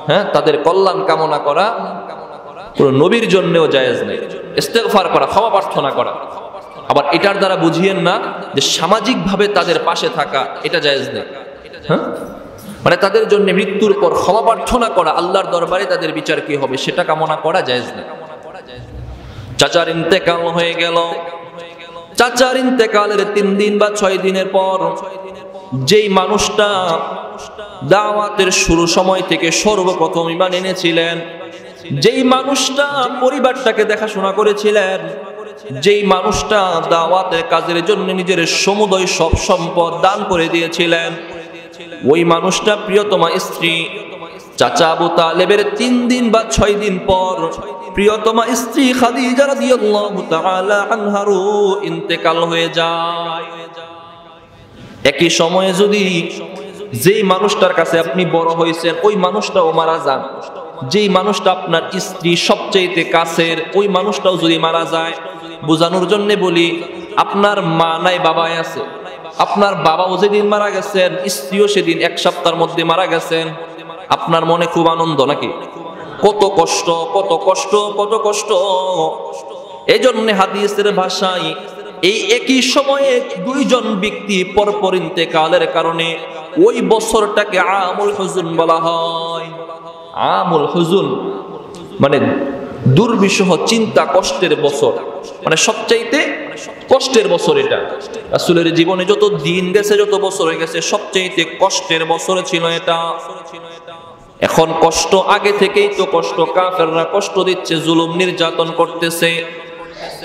হ্যাঁ, তাদের কল্যাণ কামনা করা কোন নবীর জন্যও জায়েজ নেই। ইস্তেগফার করা, ক্ষমা প্রার্থনা করা, আবার এটার দ্বারা বুঝিয়েন না যে সামাজিকভাবে তাদের পাশে থাকা এটা জায়েজ নেই। হ্যাঁ, মানে তাদের জন্য মৃত্যুর পর ক্ষমা প্রার্থনা করা, আল্লাহর দরবারে তাদের বিচার কি হবে সেটা কামনা করা জায়েজ নেই। চাচার ইন্তেকাল হয়ে গেল। চাচার ইন্তেকালের 3 দিন বা 6 দিনের পর যেই মানুষটা দাওয়াতের শুরু সময় থেকে সর্বপ্রথম ঈমান এনেছিলেন, যেই মানুষটা পরিবারটাকে দেখাশোনা করেছিলেন, যেই মানুষটা দাওয়াতের কাজের জন্য নিজের সমুদয় সব সম্পদ দান করে দিয়েছিলেন, ওই মানুষটা প্রিয়তমা স্ত্রী চাচা আবু তালেবের 3 দিন বা 6 দিন পর প্রিয়তমা স্ত্রী খাদিজা রাদিয়াল্লাহু তাআলা আনহার ইন্তেকাল হয়ে যায়। একই সময়ে যদি যেই মানুষটার কাছে আপনি বড় হয়েছেন ওই মানুষটাও মারা যান, যেই মানুষটা আপনার স্ত্রী সবচেয়ে কাছের ওই মানুষটাও যদি মারা যায়, বোঝানোর জন্য বলি আপনার মা নাই বাবাই আছে, আপনার বাবাও যেদিন মারা গেছেন স্ত্রীও সেদিন 1 সপ্তাহের মধ্যে মারা গেছেন, আপনার মনে খুব আনন্দ নাকি? কত কষ্ট, কত কষ্ট, কত কষ্ট। এই জন্য হাদিসের ভাষায় এই একই সময়ে দুইজন ব্যক্তি পরপর ইন্তেকালের কারণে ওই বছরটাকে আমুল হুজুন বলা হয়। আমুল হুজুন মানে দুর্বিষহ, চিন্তা, কষ্টের বছর, মানে সবচাইতে কষ্টের বছর এটা। রাসূলের জীবনে যত দিন গেছে, যত বছর হয়ে গেছে, সবচাইতে কষ্টের বছর ছিল এটা। এখন কষ্ট আগে থেকেই তো কষ্ট, কাফেররা কষ্ট দিচ্ছে, জুলুম নির্যাতন করতেছে,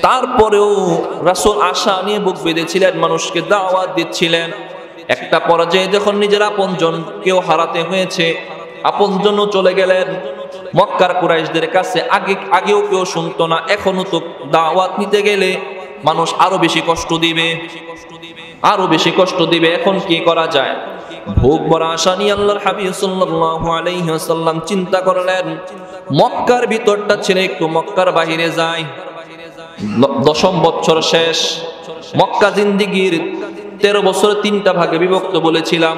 তারপরেও রাসূল আশা নিয়ে বুক বেঁধেছিলেন, মানুষকে দাওয়াত দিচ্ছিলেন। একটা পর্যায়ে যখন নিজের আপনজন কেউ হারাতে হয়েছে, আপনজনও চলে গেলেন মক্কার কুরাইশদের কাছে। আগেও কেউ শুনতো না, এখনো তো দাওয়াত নিতে গেলে মানুষ আরো বেশি কষ্ট দিবে, আরো বেশি কষ্ট দিবে। এখন কি করা যায়? ভোগ ভরা আশা নিয়ে আল্লাহর হাবিব সাল্লাল্লাহু আলাইহি ওয়াসাল্লাম চিন্তা করলেন, মক্কার ভিতরটা ছেড়ে একটু মক্কার বাহিরে যায়। 10ম বছর শেষ, মক্কা জিন্দেগীর 13 বছর 3টা ভাগে বিভক্ত বলেছিলাম।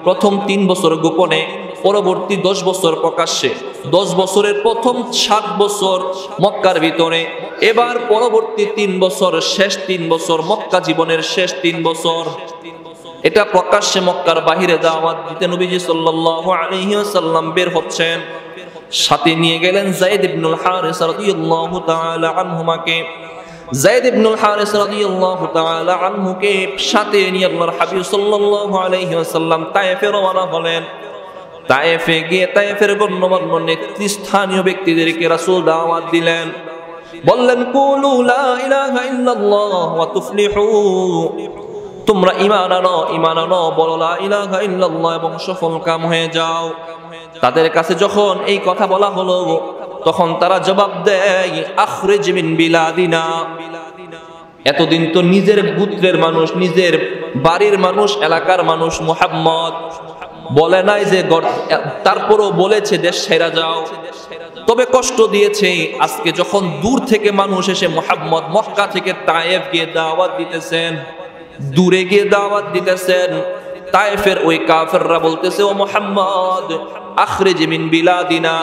প্রথম 3 বছর গোপনে, পরবর্তী 10 বছর প্রকাশ্যে। 10 বছরের প্রথম 7 বছর মক্কার ভিতরে, এবার পরবর্তী 3 বছর, শেষ 3 বছর, মক্কা জীবনের শেষ 3 বছর এটা প্রকাশ্যে মক্কার বাহিরে দাওয়াত দিতে নবীজি সাল্লাল্লাহু আলাইহি ওয়াসাল্লাম বের হচ্ছেন। সাথে নিয়ে গেলেন যায়েদ ইবনুল হারিস রাদিয়াল্লাহু তাআলা আনহুমাকে। যায়েদ ইবনুল হারিস রাদিয়াল্লাহু তাআলা আনহুকে সাথে নিয়ে আল্লাহর হাবিব সাল্লাল্লাহু আলাইহি ওয়াসাল্লাম তায়েফে রওনা হলেন। তায়েফে গিয়ে তায়েফের গণ্যমান্য নেতৃস্থানীয় ব্যক্তিদেরকে রাসূল দাওয়াত দিলেন, বললেন কুলু লা ইলাহা ইল্লাল্লাহ ওয়া তুফলিহু, তোমরা ঈমান আনো, বলো লা ইলাহা ইল্লাল্লাহ এবং সফল কাম হয়ে যাও। তাদের কাছে যখন এই কথা বলা হলো, তখন তারা জবাব দেয় আখরিজ মিন বিলাদিনা। এতদিন তো নিজের গোত্রের মানুষ, নিজের বাড়ির মানুষ, এলাকার মানুষ মুহাম্মদ বলে নাই যে, তারপরও বলেছে দেশ ছেড়ে যাও, তবে কষ্ট দিয়েছে। আজকে যখন দূর থেকে মানুষ এসে মুহাম্মদ মক্কা থেকে তায়েফ গিয়ে দাওয়াত দিতেছেন, দূরে গিয়ে দাওয়াত দিতেছেন, তায়েফের ওই কাফেররা বলতেছে, ও মুহাম্মদ আখরিজ মিন বিলাদিনা,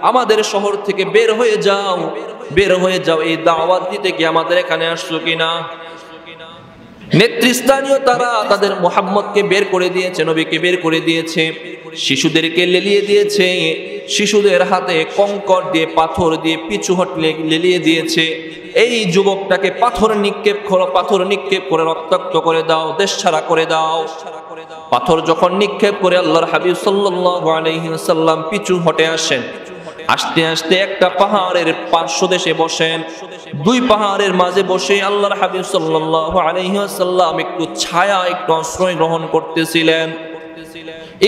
আমাদের শহর থেকে বের হয়ে যাও, বের হয়ে যাও, এই দাওয়াত দিতে কি আমাদের এখানে আসছো কিনা? নেতৃস্থানীয় তারা তাদের মুহাম্মদকে বের করে দিয়েছে, নবীকে বের করে দিয়েছে, শিশুদেরকে লেলিয়ে দিয়েছে, শিশুদের হাতে কঙ্কর দিয়ে, পাথর দিয়ে পিছু হটলে লেলিয়ে দিয়েছে। এই যুবকটাকে পাথর নিক্ষেপ করো, পাথর নিক্ষেপ করে রক্তাক্ত করে দাও, দেশ ছাড়া করে দাও। পাথর যখন নিক্ষেপ করে আল্লাহর হাবিব সাল্লাল্লাহু আলাইহি ওয়াসাল্লাম পিছু হটে আসেন, আস্তে আস্তে একটা পাহাড়ের পার্শ্বদেশে বসেন। 2 পাহাড়ের মাঝে বসে আল্লাহর হাবিব সাল্লাল্লাহু আলাইহি ওয়াসাল্লাম একটু ছায়া, একটু আশ্রয় গ্রহণ করতেছিলেন।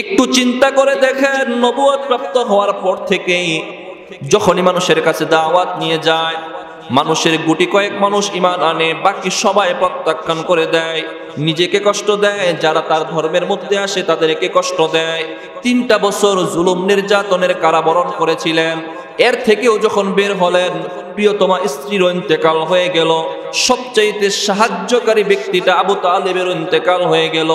একটু চিন্তা করে দেখেন, নবুয়ত প্রাপ্ত হওয়ার পর থেকেই যখনই মানুষের কাছে দাওয়াত নিয়ে যায়, মানুষের গুটি কয়েক মানুষ ঈমান আনে, বাকি সবাই প্রত্যাখ্যান করে দেয়, নিজেকে কষ্ট দেয়, যারা তার ধর্মের মধ্যে আসে তাদেরকে কষ্ট দেয়। 3টা বছর জুলুম নির্যাতনের কারাবরণ করেছিলেন। এর থেকেও যখন বের হলেন, প্রিয়তমা স্ত্রীর ইন্তেকাল হয়ে গেল, সবচাইতে সাহায্যকারী ব্যক্তিটা আবু তালেবের ইন্তেকাল হয়ে গেল।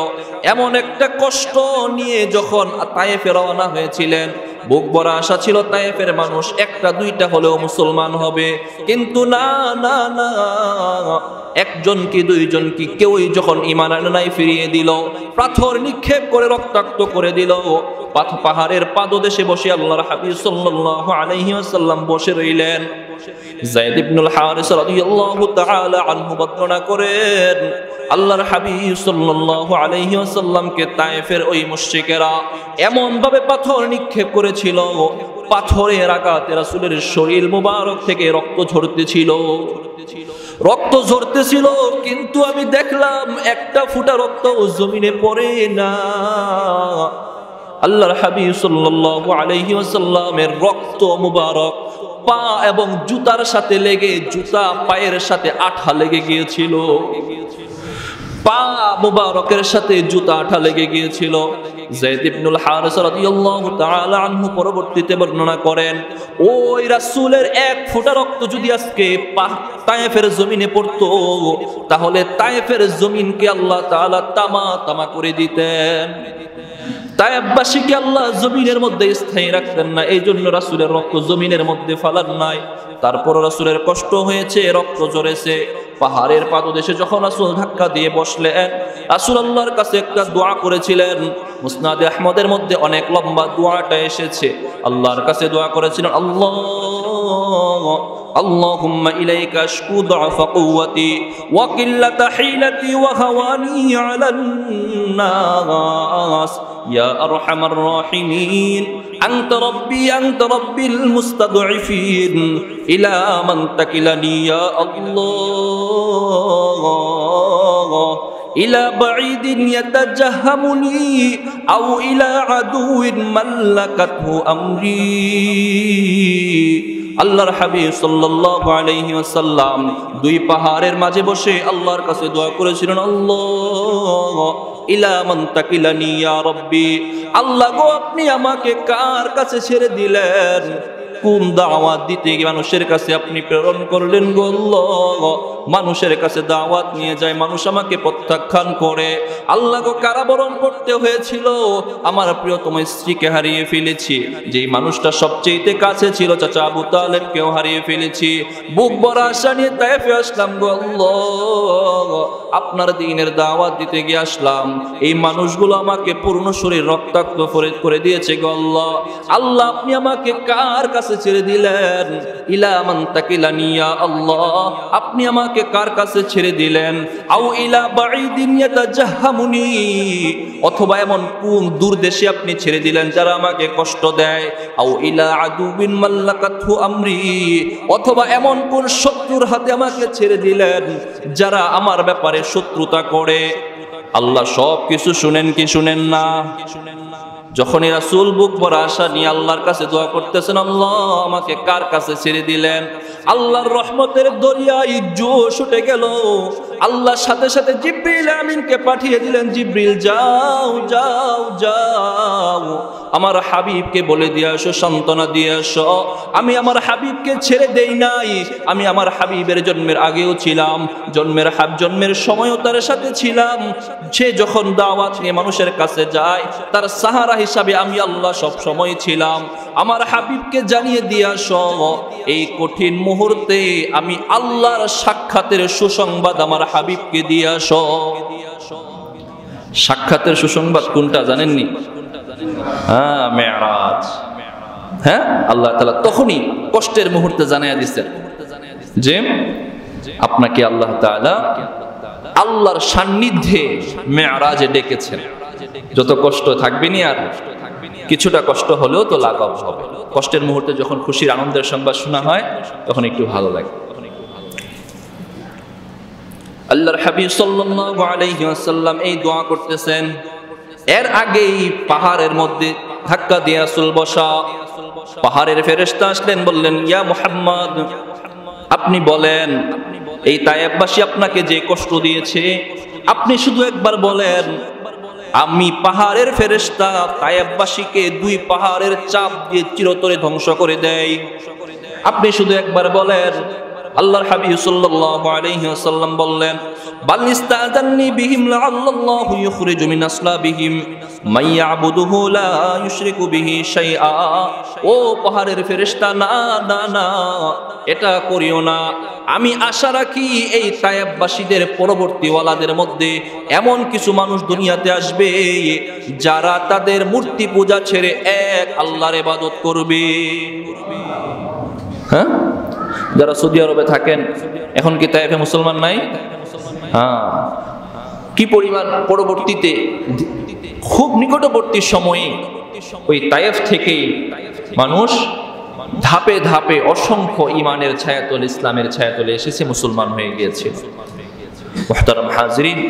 এমন একটা কষ্ট নিয়ে যখন তায়েফে রওনা হয়েছিলেন, বুক ভরা আশা ছিল তায়েফের মানুষ 1টা 2টা হলেও মুসলমান হবে, কিন্তু না না না, 1জন কি 2জন কি, কেউই যখন ঈমান আনে নাই, ফিরিয়ে দিল, পাথর নিক্ষেপ করে রক্তাক্ত করে দিল। পাহাড়ের পাদদেশে বসে আল্লাহর হাবিব সাল্লাল্লাহু আলাইহি ওয়াসাল্লাম বসে রইলেন। যায়েদ ইবনুল হারিস রাদিয়াল্লাহু তাআলা আনহু বর্ণনা করেন, আল্লাহর হাবিব সাল্লাল্লাহু আলাইহি ওয়াসাল্লামকে তায়েফের ওই মুশরিকেরা এমন ভাবে পাথর নিক্ষেপ করেছিল, পাথরের আঘাতে রাসূলের শরীর মুবারক থেকে রক্ত ঝরতেছিল, রক্ত ঝরতেছিল, কিন্তু আমি দেখলাম একটা ফোঁটা রক্ত জমিনে পড়ে না। আল্লাহর হাবিব সাল্লাল্লাহু আলাইহি ওয়াসাল্লামের রক্ত মুবারক পা এবং জুতার সাথে লেগে, জুতা পায়ের সাথে আঠা লেগে গিয়েছিল, পা মুবারকের সাথে জুতা আঠা লেগে গিয়েছিল। যায়েদ ইবনুল হারিস রাদিয়াল্লাহু তাআলা আনহু পরবর্তীতে বর্ণনা করেন, ওই রাসূলের 1 ফোঁটা রক্ত যদি আজকে তায়েফের জমিনে পড়তো, তাহলে তায়েফের জমিনকে আল্লাহ তাআলা তামা তামা করে দিতেন, তায়েফবাসীকে আল্লাহ জমিনের মধ্যে স্থায়ী রাখতেন না। এই জন্য রাসূলের রক্ত জমিনের মধ্যে ফালান নাই। তারপর রাসূলের কষ্ট হয়েছে, রক্ত ঝরেছে, পাহাড়ের পাদদেশে যখন রাসূল ধাক্কা দিয়ে বসলেন, রাসূল আল্লাহর কাছে একটা দোয়া করেছিলেন। মুসনাদে আহমদের মধ্যে অনেক লম্বা দোয়াটা এসেছে। আল্লাহর কাছে দোয়া করেছিলেন, আল্লাহুম্মা ইলাইকা আশকু দুআফা কুওয়াতি ওয়া কিল্লাতা হিলাতি ওয়া হাওয়ানি আলান নাস ইয়া আরহামার রাহিমিন আনতা রাব্বিল মুস্তাদঈফিন ইলা মান তাকিলানি ইয়া আল্লাহ ইলা বাঈদিন ইয়াতাজাহামুনি আও ইলা আদুইন মাল্লাকাতহু আমরি। আল্লাহর হাবিব সাল্লাল্লাহু আলাইহি ওয়াসাল্লাম দুই পাহাড়ের মাঝে বসে আল্লাহর কাছে দোয়া করেছিলেন, আল্লাহ ইলা মান তাকিলানি ইয়া রাব্বি, আল্লাহ গো আপনি আমাকে কার কাছে ছেড়ে দিলেন? কোন দাওয়াত দিতে গিয়ে মানুষের কাছে আপনি প্রেরণ করলেন গো আল্লাহ? মানুষের কাছে দাওয়াত নিয়ে যায়, মানুষ আমাকে প্রত্যাখ্যান করে। আল্লাহ গো কারাবরণ করতে হয়েছিল, আমার প্রিয়তম স্ত্রীকে হারিয়ে ফেলেছি, যেই মানুষটা সবচেয়ে কাছে ছিল চাচা আবু তালেবকেও হারিয়ে ফেলেছি। বুক ভরা আশা নিয়ে তায়েফে আসলাম গো আল্লাহ, আপনার দ্বীনের দাওয়াত দিতে গিয়ে আসলাম। এই মানুষগুলো আমাকে পূর্ণ শরীর রক্তাক্ত করে দিয়েছে গো আল্লাহ। আল্লাহ আপনি আমাকে কার কাছে ছেড়ে দিলেন? ইলা মান তাকিলানি ইয়া আল্লাহ, আপনি আমাকে কার কাছে ছেড়ে দিলেন? আও ইলা বাঈদিন ইয়াতাজাহামুনি, অথবা এমন কোন দূর দেশে আপনি ছেড়ে দিলেন যারা আমাকে কষ্ট দেয়? আও ইলা আদুবিন মাল্লাকাতহু আমরি, অথবা এমন কোন শত্রুর হাতে আমাকে ছেড়ে দিলেন যারা আমার ব্যাপারে শত্রুতা করে? আল্লাহ সব কিছু শুনেন কি শুনেন না? যখনই রাসূল বুক ভরা আশা নিয়ে আল্লাহর কাছে দোয়া করতেছেন, আল্লাহ আমাকে কার কাছে ছেড়ে দিলেন? আল্লাহর রহমতের দরিয়ায় জোশ উঠে গেল। আল্লাহর সাথে সাথে জিবরিল আমিনকে পাঠিয়ে দিলেন, জিবরিল যাও যাও যাও, আমার হাবিবকে বলে দিয়ে আসো, সান্ত্বনা দিয়ে আসো, আমি আমার হাবিবকে ছেড়ে দেই নাই। আমি আমার হাবিবের জন্মের আগেও ছিলাম, জন্মের সময়ও তার সাথে ছিলাম। সে যখন দাওয়াত নিয়ে মানুষের কাছে যায়, তার সাহারা হিসাবে আমি আল্লাহ সব সময় ছিলাম। আমার হাবিবকে জানিয়ে দিয়ে আসো, এই কঠিন মুহূর্তে আমি আল্লাহর সাক্ষাতের সুসংবাদ আমার হাবিবকে দিয়ে আসো। সাক্ষাতের সুসংবাদ কোনটা জানেননি? হ্যাঁ, মেরাজ। হ্যাঁ, আল্লাহ তাআলা তখনই কষ্টের মুহূর্তে জানিয়ে দিচ্ছেন যে আপনাকে আল্লাহ তাআলা আল্লাহর সান্নিধ্যে মেরাজে ডেকেছেন। যত কষ্ট থাকবেনি, আর কিছুটা কষ্ট হলেও তো লাঘব হবে। কষ্টের মুহূর্তে যখন খুশির আনন্দের সংবাদ শোনা হয় তখন একটু ভালো লাগে। আল্লাহর হাবিব সাল্লাল্লাহু আলাইহি ওয়াসাল্লাম এই দোয়া করতেছেন। এর আগেই পাহাড়ের মধ্যে ধাক্কা দিয়ে রাসূল বসা। পাহাড়ের ফেরেশতা আসলেন, বললেন, ইয়া মুহাম্মদ, আপনি বলেন এই তায়েফবাসী আপনাকে যে কষ্ট দিয়েছে, আপনি শুধু একবার বলেন, আমি পাহাড়ের ফেরেশতা তায়েফবাসীকে দুই পাহাড়ের চাপ দিয়ে চিরতরে ধ্বংস করে দেয়। আপনি শুধু একবার বলেন। আল্লাহর হাবিব সাল্লাল্লাহু আলাইহি ওয়াসাল্লাম বললেন, বাল ইস্তাযাননি বিহিম লাআল্লাহু ইখরিজু মিন আসলাবিহিম মান ইয়াবুদুহু লা ইউশরিকু বিহি শাইআ। ও পাহাড়ের ফেরেশতা, না না না, এটা করিও না। আমি আশা রাখি এই তায়েফবাসীদের পরবর্তী ওয়ালাদের মধ্যে এমন কিছু মানুষ দুনিয়াতে আসবে যারা তাদের মূর্তি পূজা ছেড়ে এক আল্লাহর ইবাদত করবে। হ্যাঁ, যারা সৌদি আরবে থাকেন, এখন কি তায়েফে মুসলমান নাই? হ্যাঁ, কি পরিমাণ পরবর্তীতে খুব নিকটবর্তী সময়ে ওই তায়েফ থেকেই মানুষ ধাপে ধাপে অসংখ্য ইমানের ছায়াতলে, ইসলামের ছায়াতলে এসেছে, মুসলমান হয়ে গিয়েছে। মুহতারাম হাজিরিন,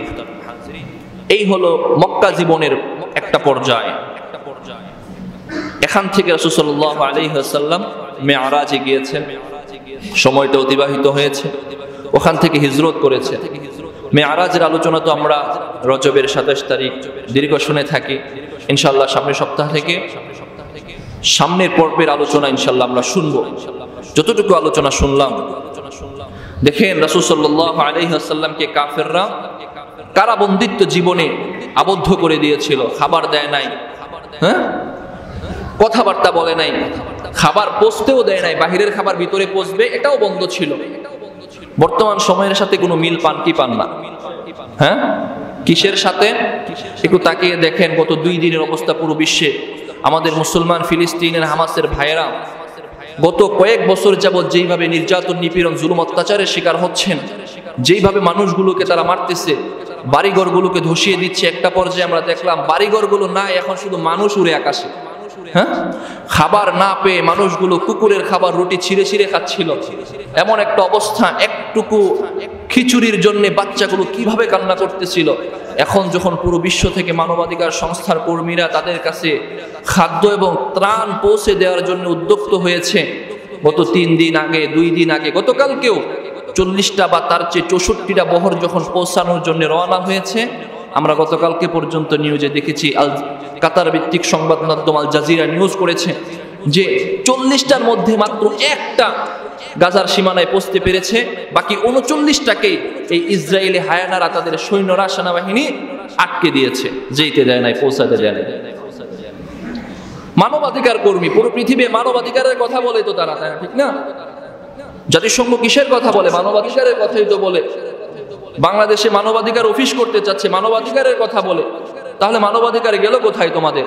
এই হলো মক্কা জীবনের একটা পর্যায়। এখান থেকে রাসূল সাল্লাল্লাহু আলাইহি ওয়াসাল্লাম মেরাজে গিয়েছেন, সময়টা অতিবাহিত হয়েছে, ওখান থেকে হিজরত করেছে। মেরাজের আলোচনা তো আমরা রজবের 27 তারিখ দীর্ঘ শুনে থাকি। ইনশাআল্লাহ সামনের সপ্তাহ থেকে সামনের পর্বের আলোচনা ইনশাআল্লাহ আমরা শুনবো। যতটুকু আলোচনা শুনলাম, দেখেন রাসূল সাল্লাল্লাহু আলাইহি ওয়াসাল্লামকে কাফেররা কারাবন্দিত্ব জীবনে আবদ্ধ করে দিয়েছিল। খাবার দেয় নাই, হ্যাঁ, কথাবার্তা বলে নাই, খাবার পচতেও দেয় নাই, বাহিরের খাবার ভিতরে পচবে এটাও বন্ধ ছিল। বর্তমান সময়ের সাথে কোনো মিল পান কি পান না? হ্যাঁ, কিসের সাথে? একটু তাকিয়ে দেখেন গত 2 দিনের অবস্থা পুরো বিশ্বে। আমাদের মুসলমান ফিলিস্তিনের হামাসের ভাইয়েরা গত কয়েক বছর যাবৎ যেইভাবে নির্যাতন, নিপীড়ন, জুলুম, অত্যাচারের শিকার হচ্ছেন, যেইভাবে মানুষগুলোকে তারা মারতেছে, বাড়িঘরগুলোকে ধসিয়ে দিচ্ছে, একটা পর্যায়ে আমরা দেখলাম বাড়িঘরগুলো নাই, এখন শুধু মানুষ উড়ে আকাশে। হ্যাঁ, খাবার না পেয়ে মানুষগুলো কুকুরের খাবার, রুটি ছিঁড়ে ছিঁড়ে খাচ্ছিল। এমন একটা অবস্থা, একটুকু খিচুড়ির জন্য বাচ্চাগুলো কিভাবে কান্না করতেছিল। এখন যখন পুরো বিশ্ব থেকে মানবাধিকার সংস্থার কর্মীরা তাদের কাছে খাদ্য এবং ত্রাণ পৌঁছে দেওয়ার জন্য উদ্যুক্ত হয়েছে, গত 3 দিন আগে, 2 দিন আগে, গতকালকেও 40টা বা তার চেয়ে 64টা বহর যখন পৌঁছানোর জন্য রওনা হয়েছে, আমরা গতকালকে পর্যন্ত নিউজে দেখেছি, কাতার ভিত্তিক সংবাদ মাধ্যম আল জাজিরা নিউজ করেছে যে 40টার মধ্যে মাত্র একটা গাজার সীমানায় পৌঁছতে পেরেছে, বাকি 39টাকেই এই ইসরায়েলি হায়ানারা, তাদের সৈন্যরা, সেনাবাহিনী আটকে দিয়েছে, যেতে দেয় নাই, পৌঁছাতে দেয় নাই। মানবাধিকার কর্মী, পুরো পৃথিবী মানবাধিকারের কথা বলে তো তারা, তাই না? ঠিক না? জাতিসংঘ কিসের কথা বলে? মানবাধিকারের কথাই তো বলে। বাংলাদেশে মানবাধিকার অফিস করতে চাচ্ছে, মানবাধিকারের কথা বলে। তাহলে মানবাধিকার গেল কোথায় তোমাদের?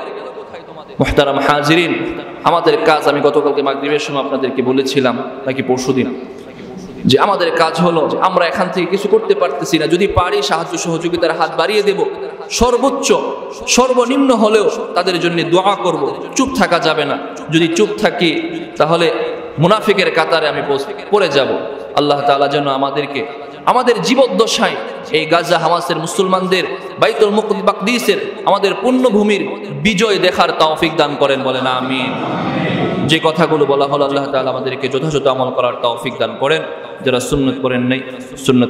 মুহতারাম হাজিরিন, আমাদের কাজ, আমি গতকালকে মাগরিবের সময় আপনাদেরকে বলেছিলাম নাকি পরশুদিন, যে আমাদের কাজ হলো আমরা এখান থেকে কিছু করতে পারতেছি না, যদি পারি সাহায্য সহযোগিতার হাত বাড়িয়ে দেব, সর্বোচ্চ সর্বনিম্ন হলেও তাদের জন্য দোয়া করব। চুপ থাকা যাবে না, যদি চুপ থাকি তাহলে মুনাফিকের কাতারে আমি পড়ে যাব। আল্লাহ তাআলা যেন আমাদেরকে আমাদের জীবদ্দশায় এই গাজা হামাসের মুসলমানদের, বাইতুল মুকদ্দিসের, আমাদের পুণ্যভূমির বিজয় দেখার তৌফিক দান করেন, বলেন আমিন। যে কথাগুলো বলা হলো, আল্লাহ তাআলা আমাদেরকে যথাযথ আমল করার তৌফিক দান করেন। যারা সুন্নাত করেন নাই, সুন্নাত